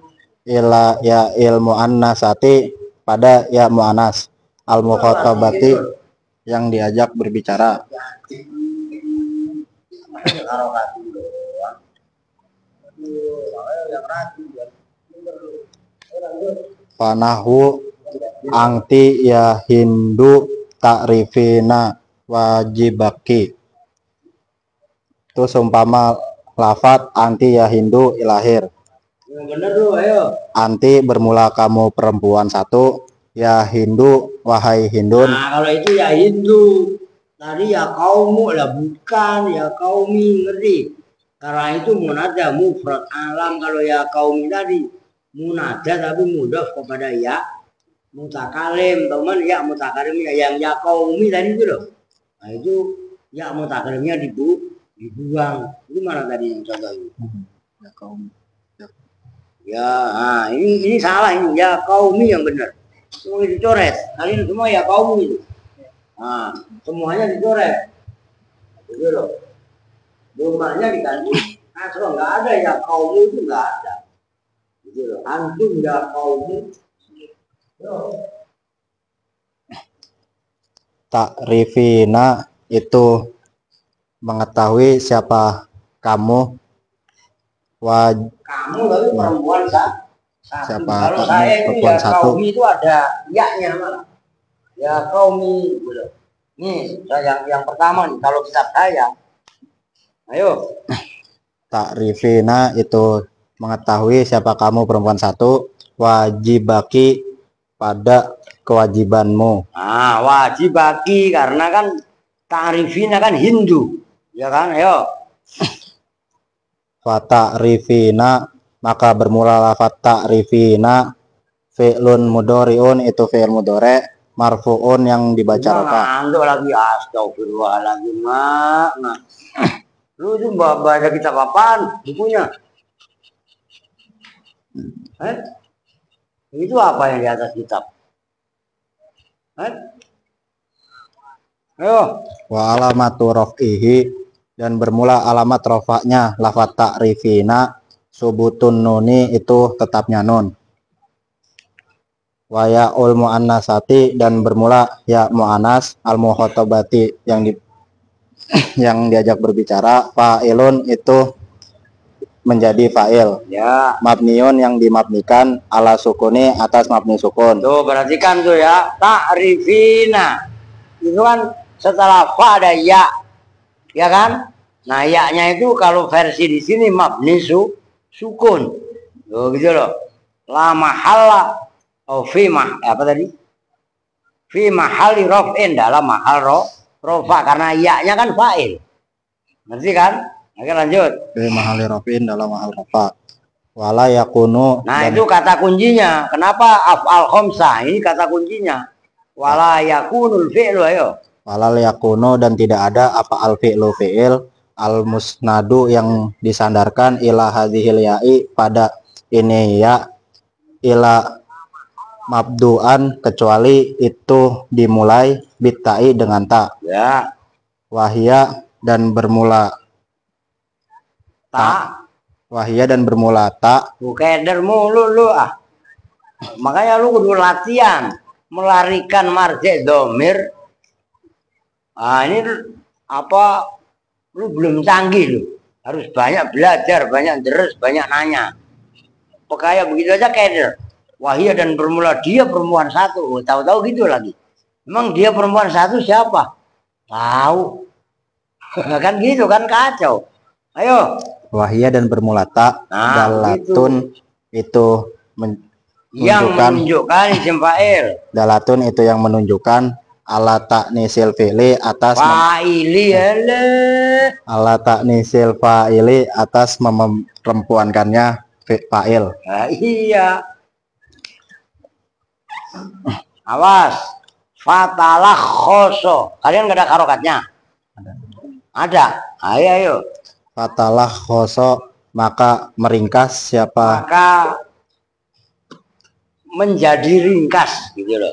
ila ya ilmu annasati pada ya muannas al mukhatabati yang diajak berbicara. Panahu angti ya hindu ta'rifina wajibaki. Itu seumpama lafat anti ya hindu ilahir. Bener tuh, ayo. Anti bermula kamu perempuan satu, ya hindu wahai hindun. Nah kalau itu ya Hindu. Tadi ya kaumu lah, bukan ya kaumi, ngerti? Karena itu munada mufrad alam. Kalau ya kaumi tadi munada tapi mudhaf kepada ya mutakalim, teman ya mutakalimnya yang ya kaumi tadi itu loh. Nah itu ya mutakalimnya dibuang. Itu mana tadi yang contoh itu? Ya kaum. Ya, nah, ini salah ini ya kaumi yang benar. Semua dicoret. Kalian semua ya kaumi itu. Nah, semuanya dicoret. Gitu loh. Domanya diganti. Asro nggak ada ya kaum itu nggak ada. Gitu loh. Antum ya kaum. Ta'rifina itu mengetahui siapa kamu. Kamu lalu perempuan Siapa kalau kamu, saya itu perempuan ya satu. kaum itu ada ya-nya malah. Ya kaumi. Gitu. Nih, yang pertama nih kalau kitab saya. Ayo. Ta'rifina itu mengetahui siapa kamu perempuan satu, wajibaki pada kewajibanmu. Nah, wajibaki karena kan ta'rifina kan Hindu. Ya kan? Ayo. Fa ta'rifina maka bermula lafaz ta'rifina fi'lun mudhari'un itu fi'il mudhari' marfu'un yang dibaca rafa. Ngantuk lagi astagfirullahaladzim. Nah. Lu itu baca kitab apaan bukunya? Itu apa yang di atas kitab? Ayo. Wa alamatu raf'ihi dan bermula alamat rafa'nya lafaz ta'rifina subutun nuni itu tetapnya nun. Wa ya'ul muannasati dan bermula ya muannas al mukhatabati yang yang diajak berbicara, fa'ilun itu menjadi fa'il. Ya. Mabniun yang dimabnikan ala sukuni atas mabni sukun. Tuh perhatikan tuh ya, ta'rifina. Itu kan setelah fa ada ya. Ya kan? Nah, ya-nya itu kalau versi di sini mabni sukun. Tuh gitu loh. La mahalla oh fi apa tadi? Fi mahali rof'in, dalam mahal rofa, karena ya-nya kan fa'il. Ngerti kan? Oke lanjut. Fi mahali rof'in dalam mahal rofa. Wala yakunu. Nah itu kata kuncinya. Kenapa af'al khamsah? Ini kata kuncinya. Wala yakunul fi'lu, ayo. Wala yakunu, dan tidak ada apa al fi'lu fi'il al musnadu yang disandarkan ila hadhil ya'i pada ini ya, ila mabdu'an, kecuali itu dimulai bitai dengan ta. Ya. Wahia dan bermula Ta. Wahia dan bermula ta. Keder mulu lu ah. Makanya lu kudu latihan melarikan marji domir. Ah ini apa? Lu belum canggih lu. Harus banyak belajar, banyak deres, banyak nanya. Pokoknya begitu aja keder. Wahia dan bermula, dia perempuan satu. Tahu-tahu gitu lagi. Emang dia perempuan satu siapa? Tahu. Kan gitu kan, kacau. Ayo. Wahia dan bermula ta. Nah, dalatun itu yang menunjukkan isim fa'il. Dalatun itu yang menunjukkan ala ta'nisil fi'li atas fa'ili ala ta'nisil fa'ili atas memperempuankannya fa'il. Nah, iya. Awas. Fatalah khoso. Kalian gak ada karokatnya? Ada. Ayo ayo. Fatalah khoso, maka meringkas siapa? Maka menjadi ringkas gitu loh.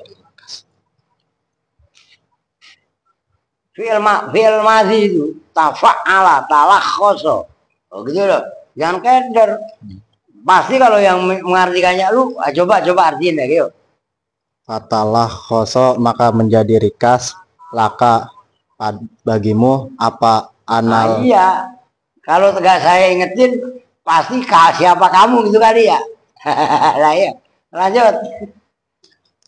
Fi'il madhi itu tafa'ala talakhoso. Oh gitu loh. Jangan keder. Pasti kalau yang mengartikannya lu coba artiin ya gitu. Fatalah khoso, maka menjadi ringkas laka bagimu apa anal. Nah, iya. Kalau tegak saya ingetin pasti siapa kamu gitu kali ya. Lah ya. Lanjut.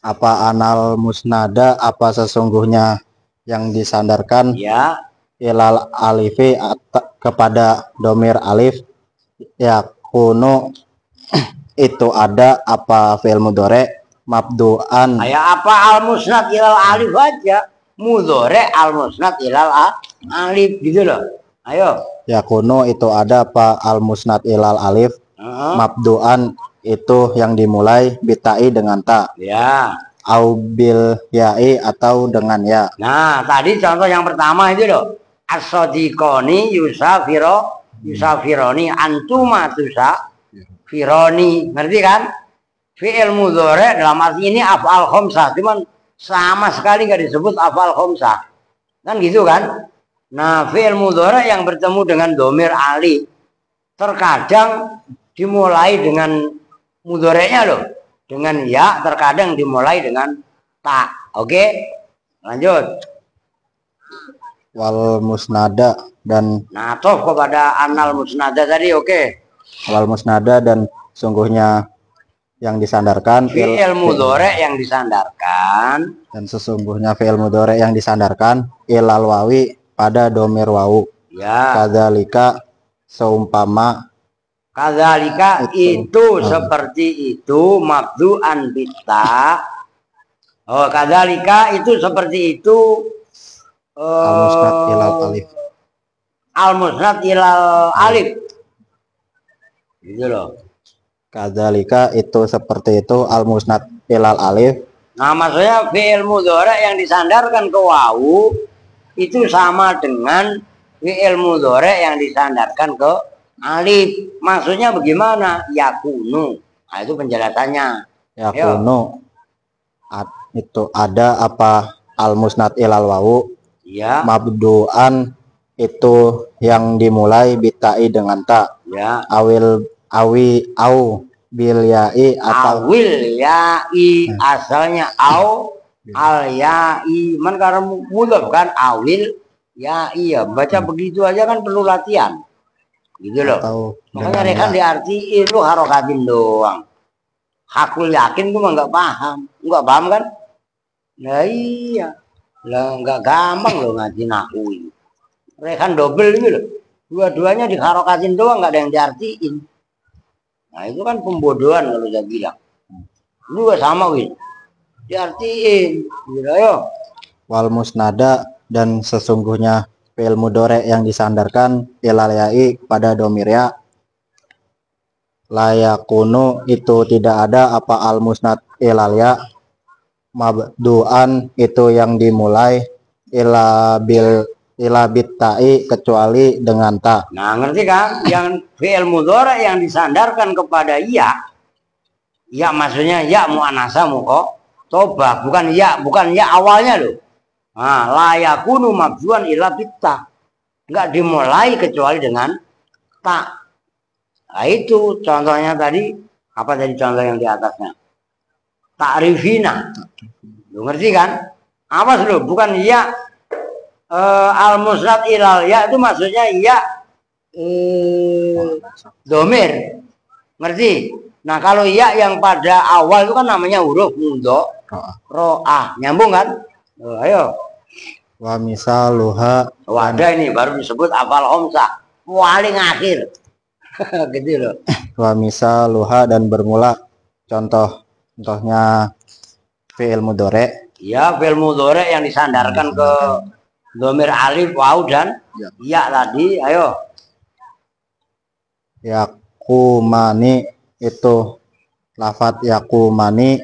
Apa anal musnada, apa sesungguhnya yang disandarkan Ya. ilal alifi kepada domir alif ya kuno itu ada apa fi'il mudhari mabdu'an. Kayak apa al musnad ilal alif aja. Mudhari al musnad ilal alif gitu loh. Ayo. Ya kuno itu ada apa al musnad ilal alif. Mabdu'an itu yang dimulai bitai dengan ta. Ya. Au bil ya'i atau dengan ya. Nah, tadi contoh yang pertama itu loh. As-sadiqoni yusafironi antuma tusafironi. Ngerti kan? Fi'il mudhari dalam arti ini af'al khamsah, cuman sama sekali nggak disebut af'al khamsah. Kan gitu kan? Nah, fi'il mudhari yang bertemu dengan domir alif terkadang dimulai dengan mudhari'nya loh. Dengan ya, terkadang dimulai dengan ta. Oke? Lanjut. Wal musnada dan Natof kepada anal musnada tadi, oke. wal musnada dan sungguhnya yang disandarkan Fi'il mudhari yang disandarkan dan sesungguhnya fi'il mudhari yang disandarkan ilal wawi pada domir wawu. ya. Kadzalika seumpama Kadzalika itu seperti itu mabdu'an bitta. Oh, kadzalika itu seperti itu al-musnad ilal alif. Al-musnad ilal alif. Gitu loh. Kadzalika itu seperti itu al-musnad ilal alif. Nah, maksudnya fi'il mudhari yang disandarkan ke wawu itu sama dengan fi'il mudhari yang disandarkan ke alif. Maksudnya bagaimana? Yakunu. Nah, itu penjelasannya. Yakunu itu ada apa al-musnad ilal wawu. Ya. Mabdu'an itu yang dimulai bitai dengan ta. Ya. Au bil ya'i atau Awil ya'i asalnya au al ya'i man karena mudhaf kan awil Ya iya, baca begitu aja kan perlu latihan. Gitu loh. Atau Makanya dengan rekan ya. diartiin lu harokatin doang. Hakul yakin gua nggak paham. Nggak paham kan? Nah iya. Lah nggak gampang loh ngaji nahu ini. Rekan double ini loh. Dua-duanya diharokatin doang, nggak ada yang diartiin. Nah itu kan pembodohan kalau saya bilang. Lu juga sama Win. Diartiin. Gitu, ayo. Wal musnada dan sesungguhnya fi'il mudhari yang disandarkan ilal ya'i pada domir ya, layakunu itu tidak ada apa al musnad ilal ya, mabdu'an itu yang dimulai ila bitta'i kecuali dengan ta. Nah ngerti kan? Yang fi'il mudhari yang disandarkan kepada ya maksudnya ya mu'anasa muqatabah, bukan ya awalnya loh. Nah, layakunu mabduan ila bitta, nggak dimulai kecuali dengan tak. Nah itu contohnya tadi, apa tadi contoh yang di atasnya? Ta'rifina. Lu ngerti kan? Apa lu? Bukan ya al-musnad ilal ya itu maksudnya ya domir. Ngerti? Nah kalau ya yang pada awal itu kan namanya huruf ro'ah. Nyambung kan? Ayo. Wa misaluha, Wadah ini baru disebut afal homsah paling akhir. Gitu loh. wa misaluha dan bermula contohnya fi'il mudhari Ya fi'il mudhari yang disandarkan ke domir alif waw dan ya tadi. Ayo. yakumani itu lafat yakumani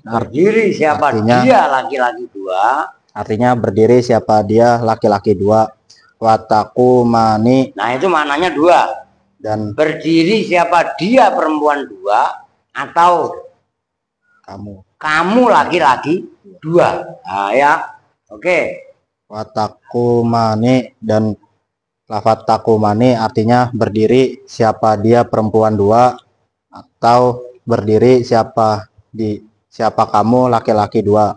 Berdiri siapa artinya, dia laki-laki dua. artinya berdiri siapa dia laki-laki dua. Watakumani Nah itu maknanya dua. dan Berdiri siapa dia perempuan dua atau kamu laki-laki dua. Nah ya. Oke. watakumani dan lafat takumani artinya berdiri siapa dia perempuan dua atau berdiri siapa kamu laki-laki dua.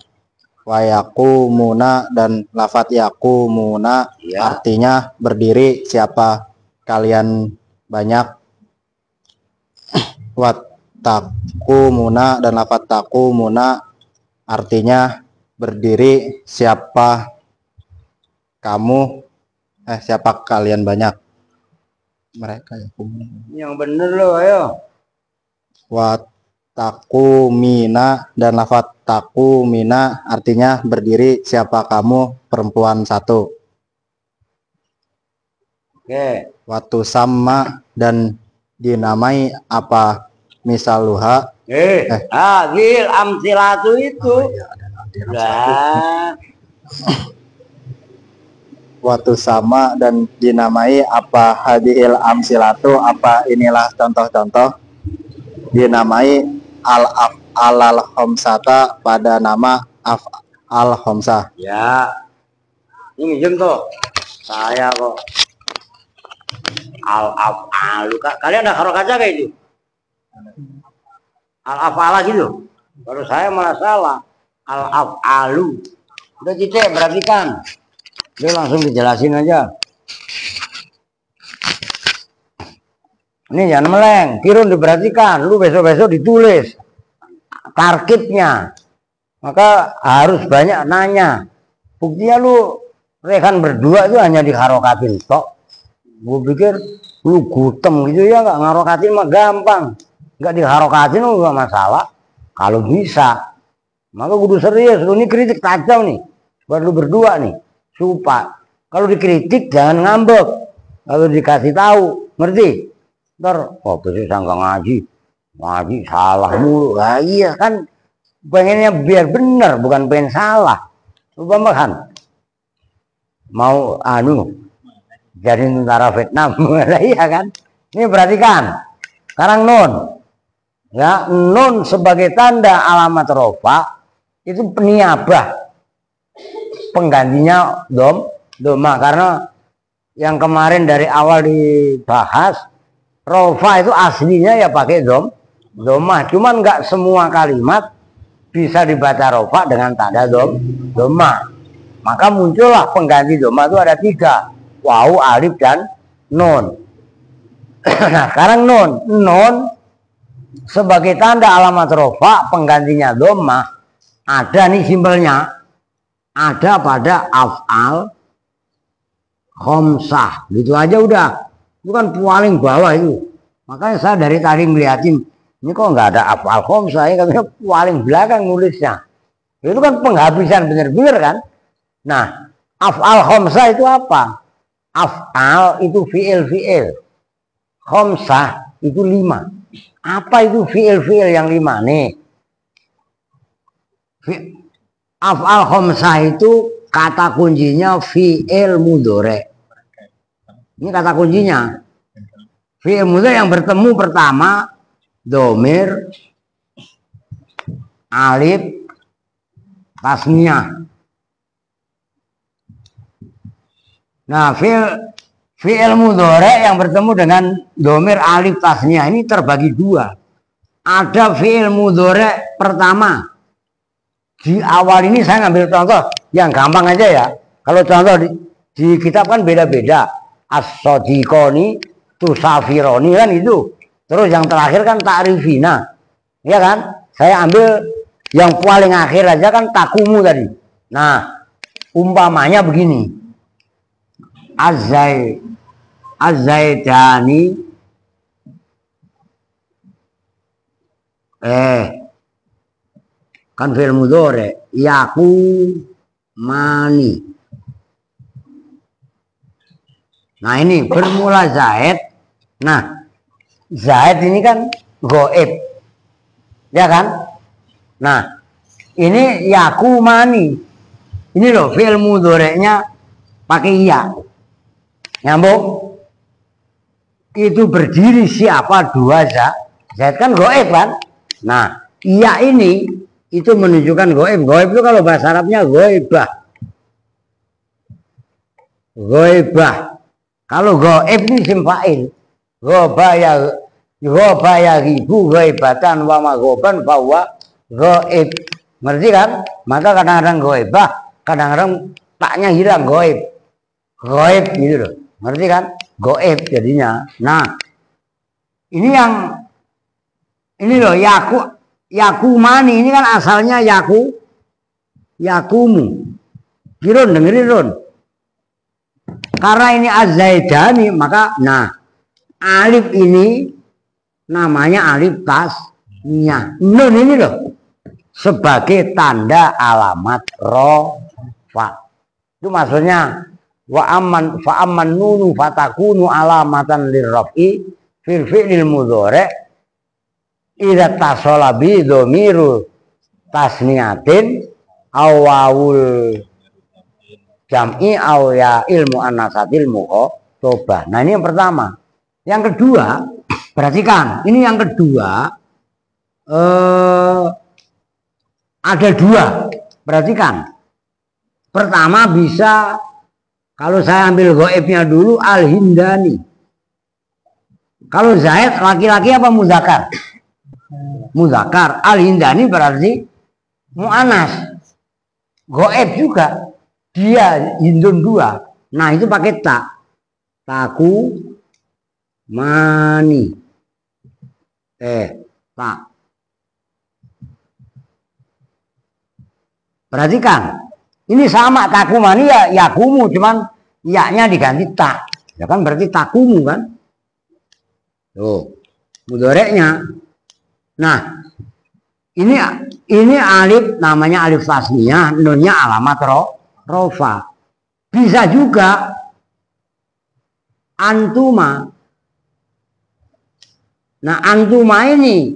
Wayakumuna dan lafat yakumuna Ya. artinya berdiri siapa kalian banyak. Watakumuna dan lafat takumuna artinya berdiri siapa kalian banyak. Mereka Yang bener loh, ayo. Watakumina dan lafat takumina artinya berdiri siapa kamu perempuan satu. Oke. Watu sama dan dinamai apa misaluha. Hadil amsilatu itu. Lah. Watu sama dan dinamai apa hadil amsilatu apa inilah contoh-contoh dinamai al homsata pada nama al homsah. Ya. Ini minjem tuh. Saya kok. Al-af'alu. Kalian ada harokat kayak itu? Al-af'ala gitu. Kalau saya malah salah. Al-af'alu. Udah Cite, perhatikan. Dia langsung dijelasin aja. Ini jangan meleng. Kirun diperhatikan. Lu besok-besok ditulis tarkibnya. Maka harus banyak nanya. Buktinya lu rekan berdua itu hanya diharokatin tok. Gue pikir lu gutem gitu ya, nggak ngarokatin mah gampang. Nggak diharokatin lu nggak masalah. Kalau bisa, maka kudu serius. Lu ini kritik tajam nih buat lu berdua nih. Supaya kalau dikritik jangan ngambek. Kalau dikasih tahu, ngerti? Ntar, oh besok sangka ngaji salah mulu. Nah, iya kan, pengennya biar benar, bukan pengen salah. Lu paham kan? Mau jadi tentara Vietnam. Iya kan? Ini perhatikan. Sekarang nun. Ya, nun sebagai tanda alamat rofa itu peniabah. Penggantinya doma karena yang kemarin dari awal dibahas rofa itu aslinya ya pakai doma. Cuman nggak semua kalimat bisa dibaca rofa dengan tanda doma. Maka muncullah pengganti doma itu ada 3. Wawu, alif, dan nun. Nah sekarang nun sebagai tanda alamat rofa penggantinya doma ada nih simpelnya, ada pada af'al khomsah gitu aja udah. Itu kan paling bawah itu. Makanya saya dari tadi ngeliatin ini kok nggak ada af'al khomsah, ya katanya paling belakang nulisnya. Itu kan penghabisan bener-bener kan. Nah af'al khomsah itu apa? Af'al itu fi'il, khomsah itu 5. Apa itu fi'il yang 5 nih? Af'al khomsah itu kata kuncinya fi'il mudhari. Ini kata kuncinya. Fi'il mudhari yang bertemu pertama domir, alif, tasniyah. Nah, fi'il mudhari yang bertemu dengan domir, alif, tasniyah ini terbagi 2. Ada fi'il mudhari pertama. Di awal ini saya ngambil contoh yang gampang aja ya. Kalau contoh di kitab kan beda-beda. As-sadiqoni, tusafironi kan itu. Terus yang terakhir kan ta'rifina. Ya kan? Saya ambil yang paling akhir aja kan takumu tadi. Nah, umpamanya begini. Az-zaidani kan fi'il mudhari, yaku mani. Nah ini bermula zaid. Nah zaid ini kan goib, ya kan? Nah ini yaku mani. Ini loh fi'il mudhari'nya pakai ya. Nyambung? Itu berdiri siapa 2 zaid kan goib kan? Nah iya ini itu menunjukkan goib. Goib itu kalau bahasa Arabnya goibah. Goibah. Kalau goib ini isim fa'il. Gobaya ribu goibatan wa magoban bahwa goib. Ngerti kan? Maka kadang-kadang goibah, kadang-kadang taknya hilang goib. Goib gitu loh. Ngerti kan? Goib jadinya. Nah, ini loh yakumani ini kan asalnya yakumu. Kirun dengerin Ron. Karena ini az-zaidani maka nah alif ini namanya alif tasniyah. Nun ini loh sebagai tanda alamat rofa. Itu maksudnya fa amman nunu fatakunu alamatan lirrafi fil fi'lil mudhari' idza tasala bi dhamiru tasniyatin awawul jam'i aw ya ilmu anasatil muqatabah. Nah ini yang pertama. Yang kedua, perhatikan. Ini yang kedua ada 2. Perhatikan. Pertama bisa kalau saya ambil goibnya dulu al-hindani. Kalau zaid laki-laki apa muzakkar? Muzakkar. Al-hindani berarti mu'anas. Goib juga. Dia hindun 2. Nah itu pakai tak. Taku mani. Tak. Perhatikan. Ini sama taku mani ya yakumu. Cuman yaknya diganti tak. Ya kan berarti takumu kan. Tuh. Mudhari'nya. Nah, ini alif namanya alif tasniyah, nunnya alamat rofa. Bisa juga antuma. Nah, antuma ini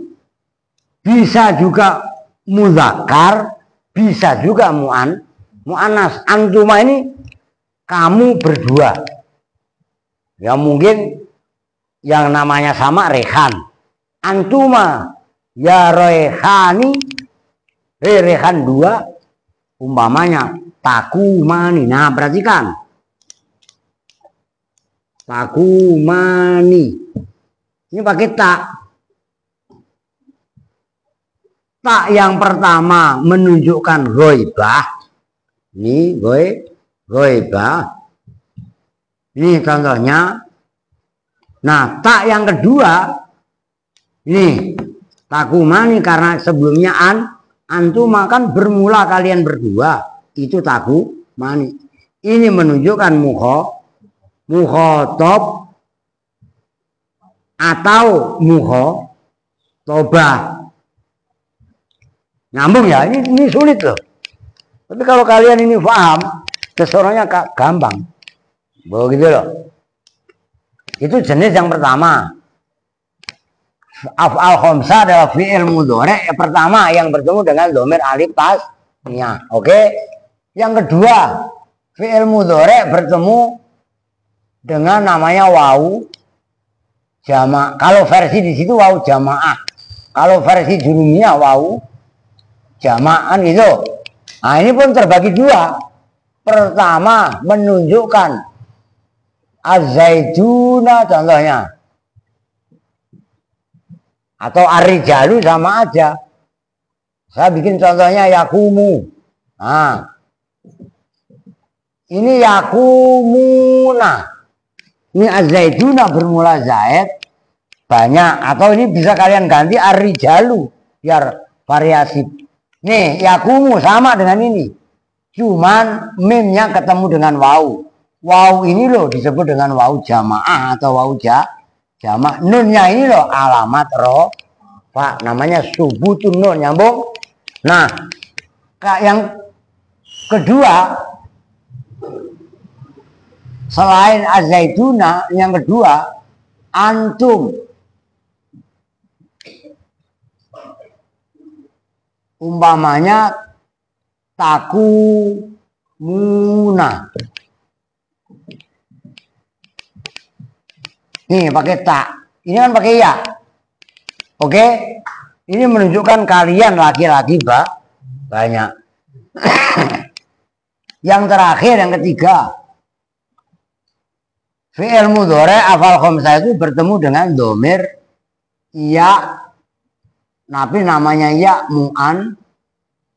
bisa juga muzakkar, bisa juga mu'annas. Antuma ini kamu berdua. Ya mungkin yang namanya sama rehan. Antuma ya rehani, rehan 2 umpamanya taku mani. Nah perhatikan taku mani ini pakai tak. Tak yang pertama menunjukkan ghaibah, Ini goibah. Ini contohnya. Nah, tak yang kedua ini takumani, karena sebelumnya antum makan bermula kalian berdua, itu takumani. Ini menunjukkan mukhotob atau mukhotobah. Nyambung ya? Ini sulit loh. Tapi kalau kalian ini paham, kesorongnya gampang. Begitu loh. Itu jenis yang pertama. Af'al khamsah adalah fi'il mudhari pertama yang bertemu dengan dhamir alif tasniyah. Oke. Yang kedua, fi'il mudhari bertemu dengan namanya wau jama'. Kalau versi di situ wau jamaah. Kalau versi jurumiyah wau jama'an gitu. Nah, ini pun terbagi dua. Pertama menunjukkan az-zaituna contohnya. Atau ar-rijalu sama aja. Saya bikin contohnya yakumu. Nah, ini yakumuna. Ini az-zaituna bermula zaid banyak. Atau ini bisa kalian ganti ar-rijalu biar variasi. Nih yakumu sama dengan ini. Cuman mimnya ketemu dengan wau. Wau ini loh disebut dengan wau jamaah atau wau jamak. Nunnya ini loh alamat Pak, namanya subutun nun, nyambung. Nah, yang kedua selain az-zaituna, yang kedua antum. Umpamanya takumuna. Nih pakai tak. Ini kan pakai ya. Oke. Ini menunjukkan kalian laki-laki banyak. Yang terakhir, yang ketiga. Fi'il mudhari afal khamsah itu bertemu dengan domir ya. Tapi namanya ya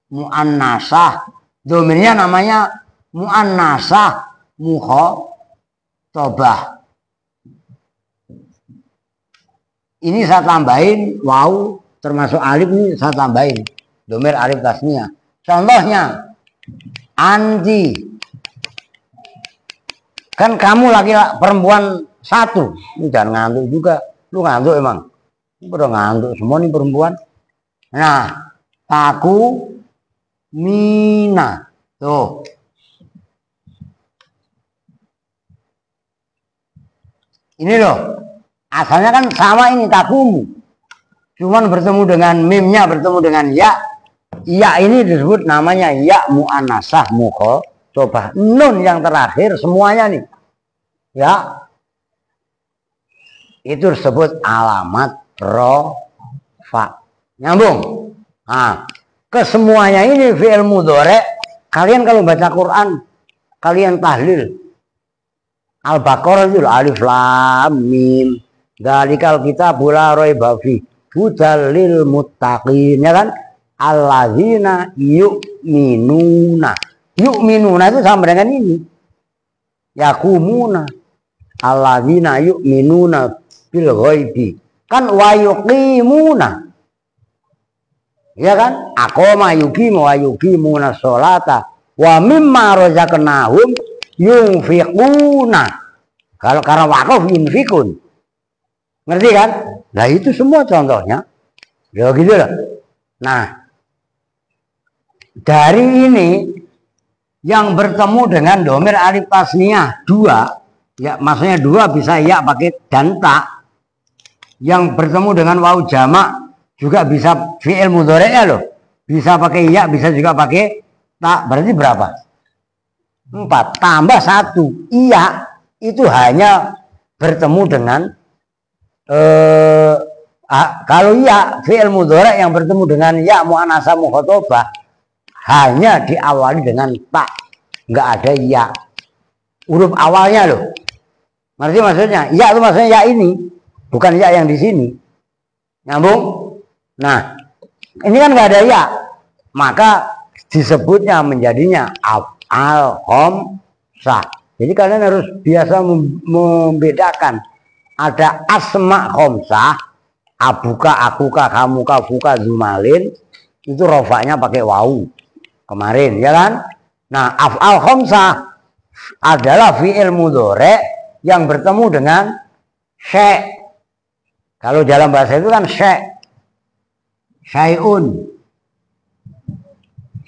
mu'annasah. Domirnya namanya mu'annasah mukhotobah. Ini saya tambahin wau termasuk alif, ini saya tambahin domir alif tasniyah. Contohnya anti. Kan kamu laki perempuan satu. Ini jangan ngantuk juga. Lu ngantuk emang? Udah ngantuk semua nih perempuan. Nah, taku mina. Tuh. Ini loh. Asalnya kan sama ini takumu. Cuman bertemu dengan mimnya, bertemu dengan ya. Ya ini disebut namanya ya mu'annasah mukhotobah. Nun yang terakhir semuanya nih. Ya. Itu disebut alamat rofa. Nyambung. Nah, kesemuanya ini fi'il mudhari. Kalian kalau baca Quran, kalian tahlil. Al-Baqarah itu alif lam mim. Dalikal kitab la raiba fi hudal lil muttaqin, ya kan? Alladzina yu'minuna. Yu'minuna itu sama dengan ini. Yakumuna. Alladzina yu'minuna bil ghaibi. Kan wa yuqimuna. Ya kan? Aqama yuqimu wa yuqimuna sholata wa mimma razaqnahum yunfiquna. Kalau karena wakaf yunfikun. Ngerti kan? Nah itu semua contohnya. Ya gitu loh. Nah, dari ini yang bertemu dengan domir alif tasniyah dua, ya maksudnya dua bisa ya pakai dan tak. Yang bertemu dengan wau jamak juga bisa fi'il mudhari'nya loh. Bisa pakai ya, bisa juga pakai tak. Berarti berapa? 4 tambah 1. Iya itu hanya bertemu dengan kalau ya fi'il mudhari yang bertemu dengan ya mu'annasah mukhotobah hanya diawali dengan tak, nggak ada ya huruf awalnya loh. Ngerti maksudnya? Ya itu maksudnya ya ini, bukan ya yang di sini. Nyambung? Nah, ini kan nggak ada ya, maka disebutnya menjadinya af'al khamsah. Jadi kalian harus biasa membedakan. Ada asma khamsah, abuka, akuka, kamuka, fuka, zumalin, itu rofaknya pakai wawu kemarin, ya kan? Nah, af'al khamsah adalah fi'il mudhari yang bertemu dengan syai'. Kalau dalam bahasa itu kan syai'un.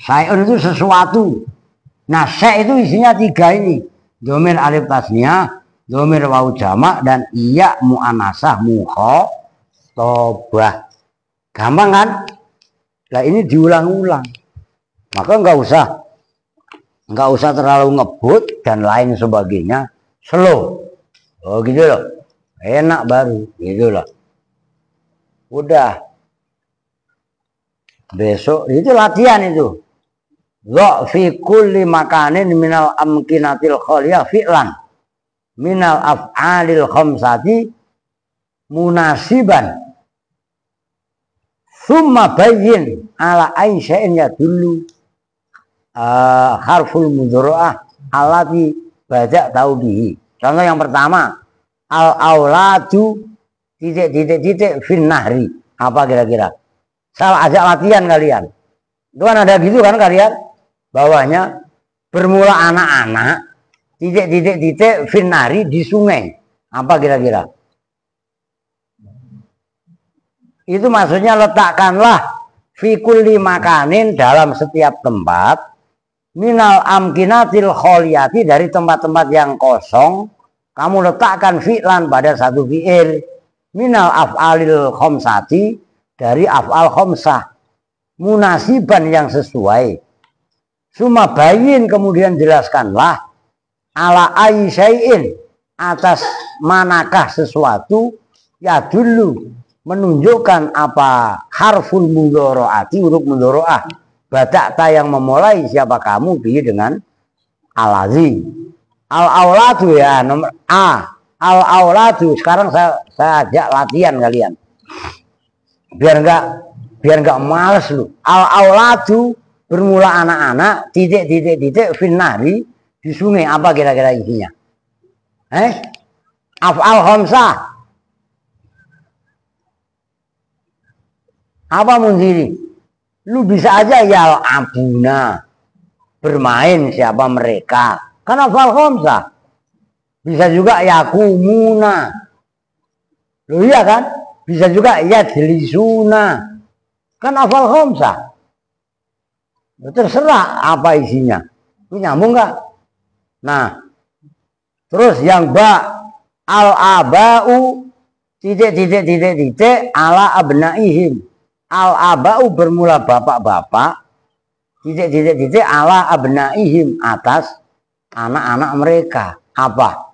Syai'un itu sesuatu. Nah, syai' itu isinya 3 ini. Dhamir alif tasniyah, dhamir wawu jamak, dan iya mu'anasah mukhatabah. Gampang kan? Nah, ini diulang-ulang. Maka nggak usah terlalu ngebut dan lain sebagainya. Slow. Oh gitu loh. Enak baru gitu loh. Udah. Besok itu latihan itu. Dha fi kulli makanin minal amkinatil khaliyah fi'lan minal af'alil khamsati munasiban summa bayyin ala ain syai'in yadullu harful mudhari'ah allati baja tahu bihi. Contoh yang pertama, al auladu titik fin nahri. Apa kira-kira? Salah ajak latihan kalian. Itu kan ada gitu kan kalian? Bawahnya bermula anak-anak titik fin nahri di sungai. Apa kira-kira? Itu maksudnya letakkanlah fi kulli makanin dalam setiap tempat minal amkinatil kholiyati dari tempat-tempat yang kosong kamu letakkan fi'lan pada satu fi'il minal af'alil khamsati dari af'al khamsah munasiban yang sesuai. Suma bayin kemudian jelaskanlah ala aisyai'in atas manakah sesuatu ya dulu menunjukkan apa harful mudhari'ati huruf mudhari'ah bada'ta yang memulai siapa kamu bi dengan alazi. Al auladu ya nomor A. Al auladu sekarang saya ajak latihan kalian. Biar enggak males lu. Al auladu bermula anak-anak titik fin nahri di sungai. Apa kira-kira isinya? Af'al khamsah. Apa mundiri? Lu bisa aja ya abuna bermain siapa mereka. Kan af'al khamsah. Bisa juga yakumuna. Lu iya kan? Bisa juga yajlisuna. Kan af'al khamsah. Terserah apa isinya. Ini nyambung nggak? Nah, terus yang ba al abau titik ala abnaihim. Al abau bermula bapak-bapak titik ala abnaihim atas anak-anak mereka. Apa?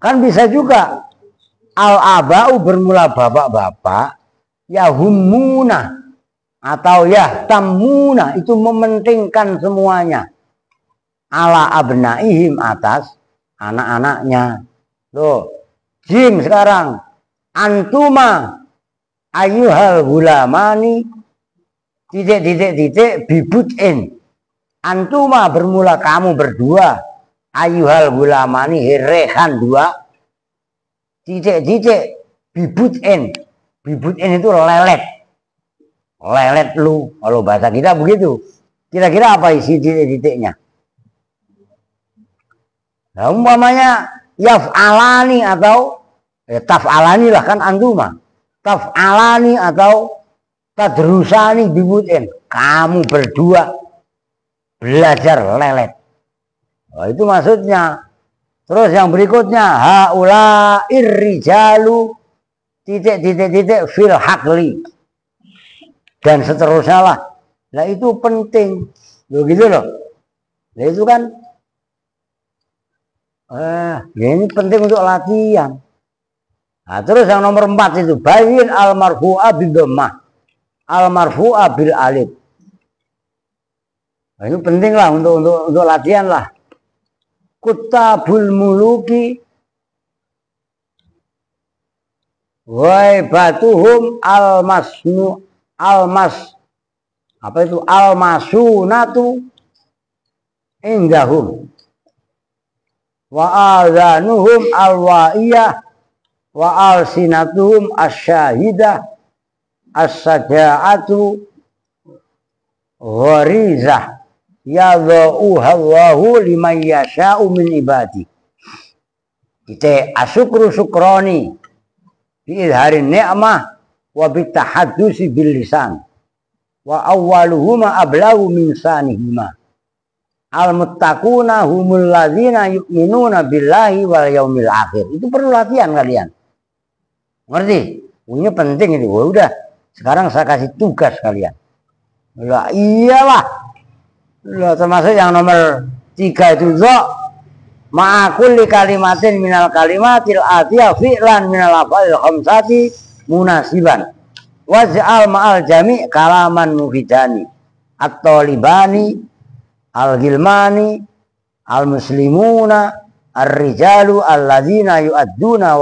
Kan bisa juga al abau bermula bapak-bapak yahumuna atau yahtamuna itu mementingkan semuanya ala abnaihim atas anak-anaknya. Loh, jim sekarang antuma ayyuhal gulamani titik bibutin. Antuma bermula kamu berdua ayyuhal gulamani herehan dua titik bibutin. Bibutin itu lelet lu kalau bahasa kita begitu. Kira-kira apa isi titiknya? Nah, umpamanya yaf'alani atau taf'alani lah kan antuma. Taf'alani atau tadrusani bibutin. Kamu berdua belajar lelet. Oh, itu maksudnya. Terus yang berikutnya haula irrijalu titik fil hakli dan seterusnya lah. Nah itu penting begitu loh. Nah itu kan ini penting untuk latihan. Nah terus yang nomor 4 itu bayin al marfu'a bil dhammah al marfu'a bil alif. Nah, ini penting lah untuk latihan lah. Kutabul muluki waibatuhum al-masnu al-mas Apa itu al-masunatu indahum wa adhanuhum al-wa'iyah wa al-sinatuhum asyahidah as-saja'atu gharizah yadha'uha Allahu liman yasha'u min ibadi. Kita asyukru syukroni bi idharin ni'mah wa bitahaddusi bil lisan wa awwaluhuma ablagu min sanihima. Al-muttaquna humul ladzina yu'minuna billahi wal yaumil akhir. Itu perlu latihan kalian. Ngerti? Ini penting itu. Udah, sekarang saya kasih tugas kalian. Lah iyalah. Lah termasuk yang nomor 3 itu ma'akulli kalimatin minal kalimatil atiyah fi'lan minal af'alil khamsati munasiban. Waj'al ma'al jami' kalaman mufidani at-talibani al-gilmani al-muslimuna ar-rijalu alladzina yu'adduna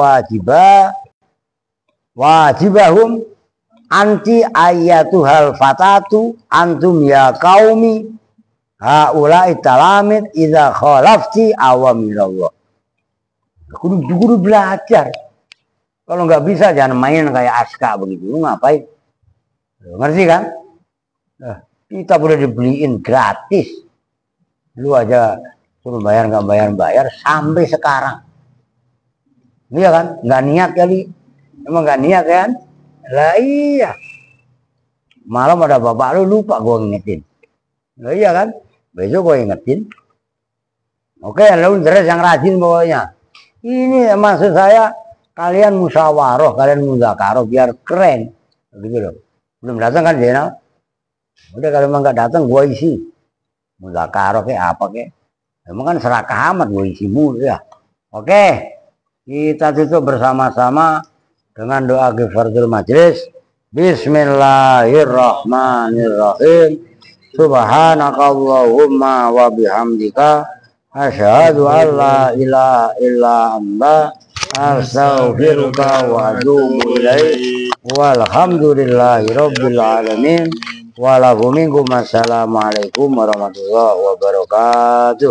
wajibahum anti ayatuhal fatatu antum ya qaumi haula'i talamid idza khalafti awamilallah. Kudu belajar. Kalau nggak bisa jangan main kayak aska begitu. Lu ngapain? Ngerti kan? Nah, kita boleh dibeliin gratis. Lu aja suruh bayar nggak bayar sampai sekarang. Iya kan? Nggak niat kali. Emang nggak niat kan? Lah iya. Malam ada bapak lu lupa gua ngingetin. Lah iya kan? Besok gua ingetin. Oke, lu terus yang rajin pokoknya. Ini maksud saya. Kalian musyawarah, kalian mudzakarah biar keren, gitu loh. Belum datang kan Jenal? Udah kalau emang nggak datang, gua isi mudzakarah kayak apa kayak. Emang kan serakah amat gua isi mulu ya. Oke, kita tutup bersama-sama dengan doa kifaratul majelis. Bismillahirrahmanirrahim. Subhanakallahumma wa bihamdika asyhadu an la ilaha illa anta astaghfiruka wa atubu ilaik. Walhamdulillahi rabbil alamin. Assalamualaikum warahmatullahi wabarakatuh.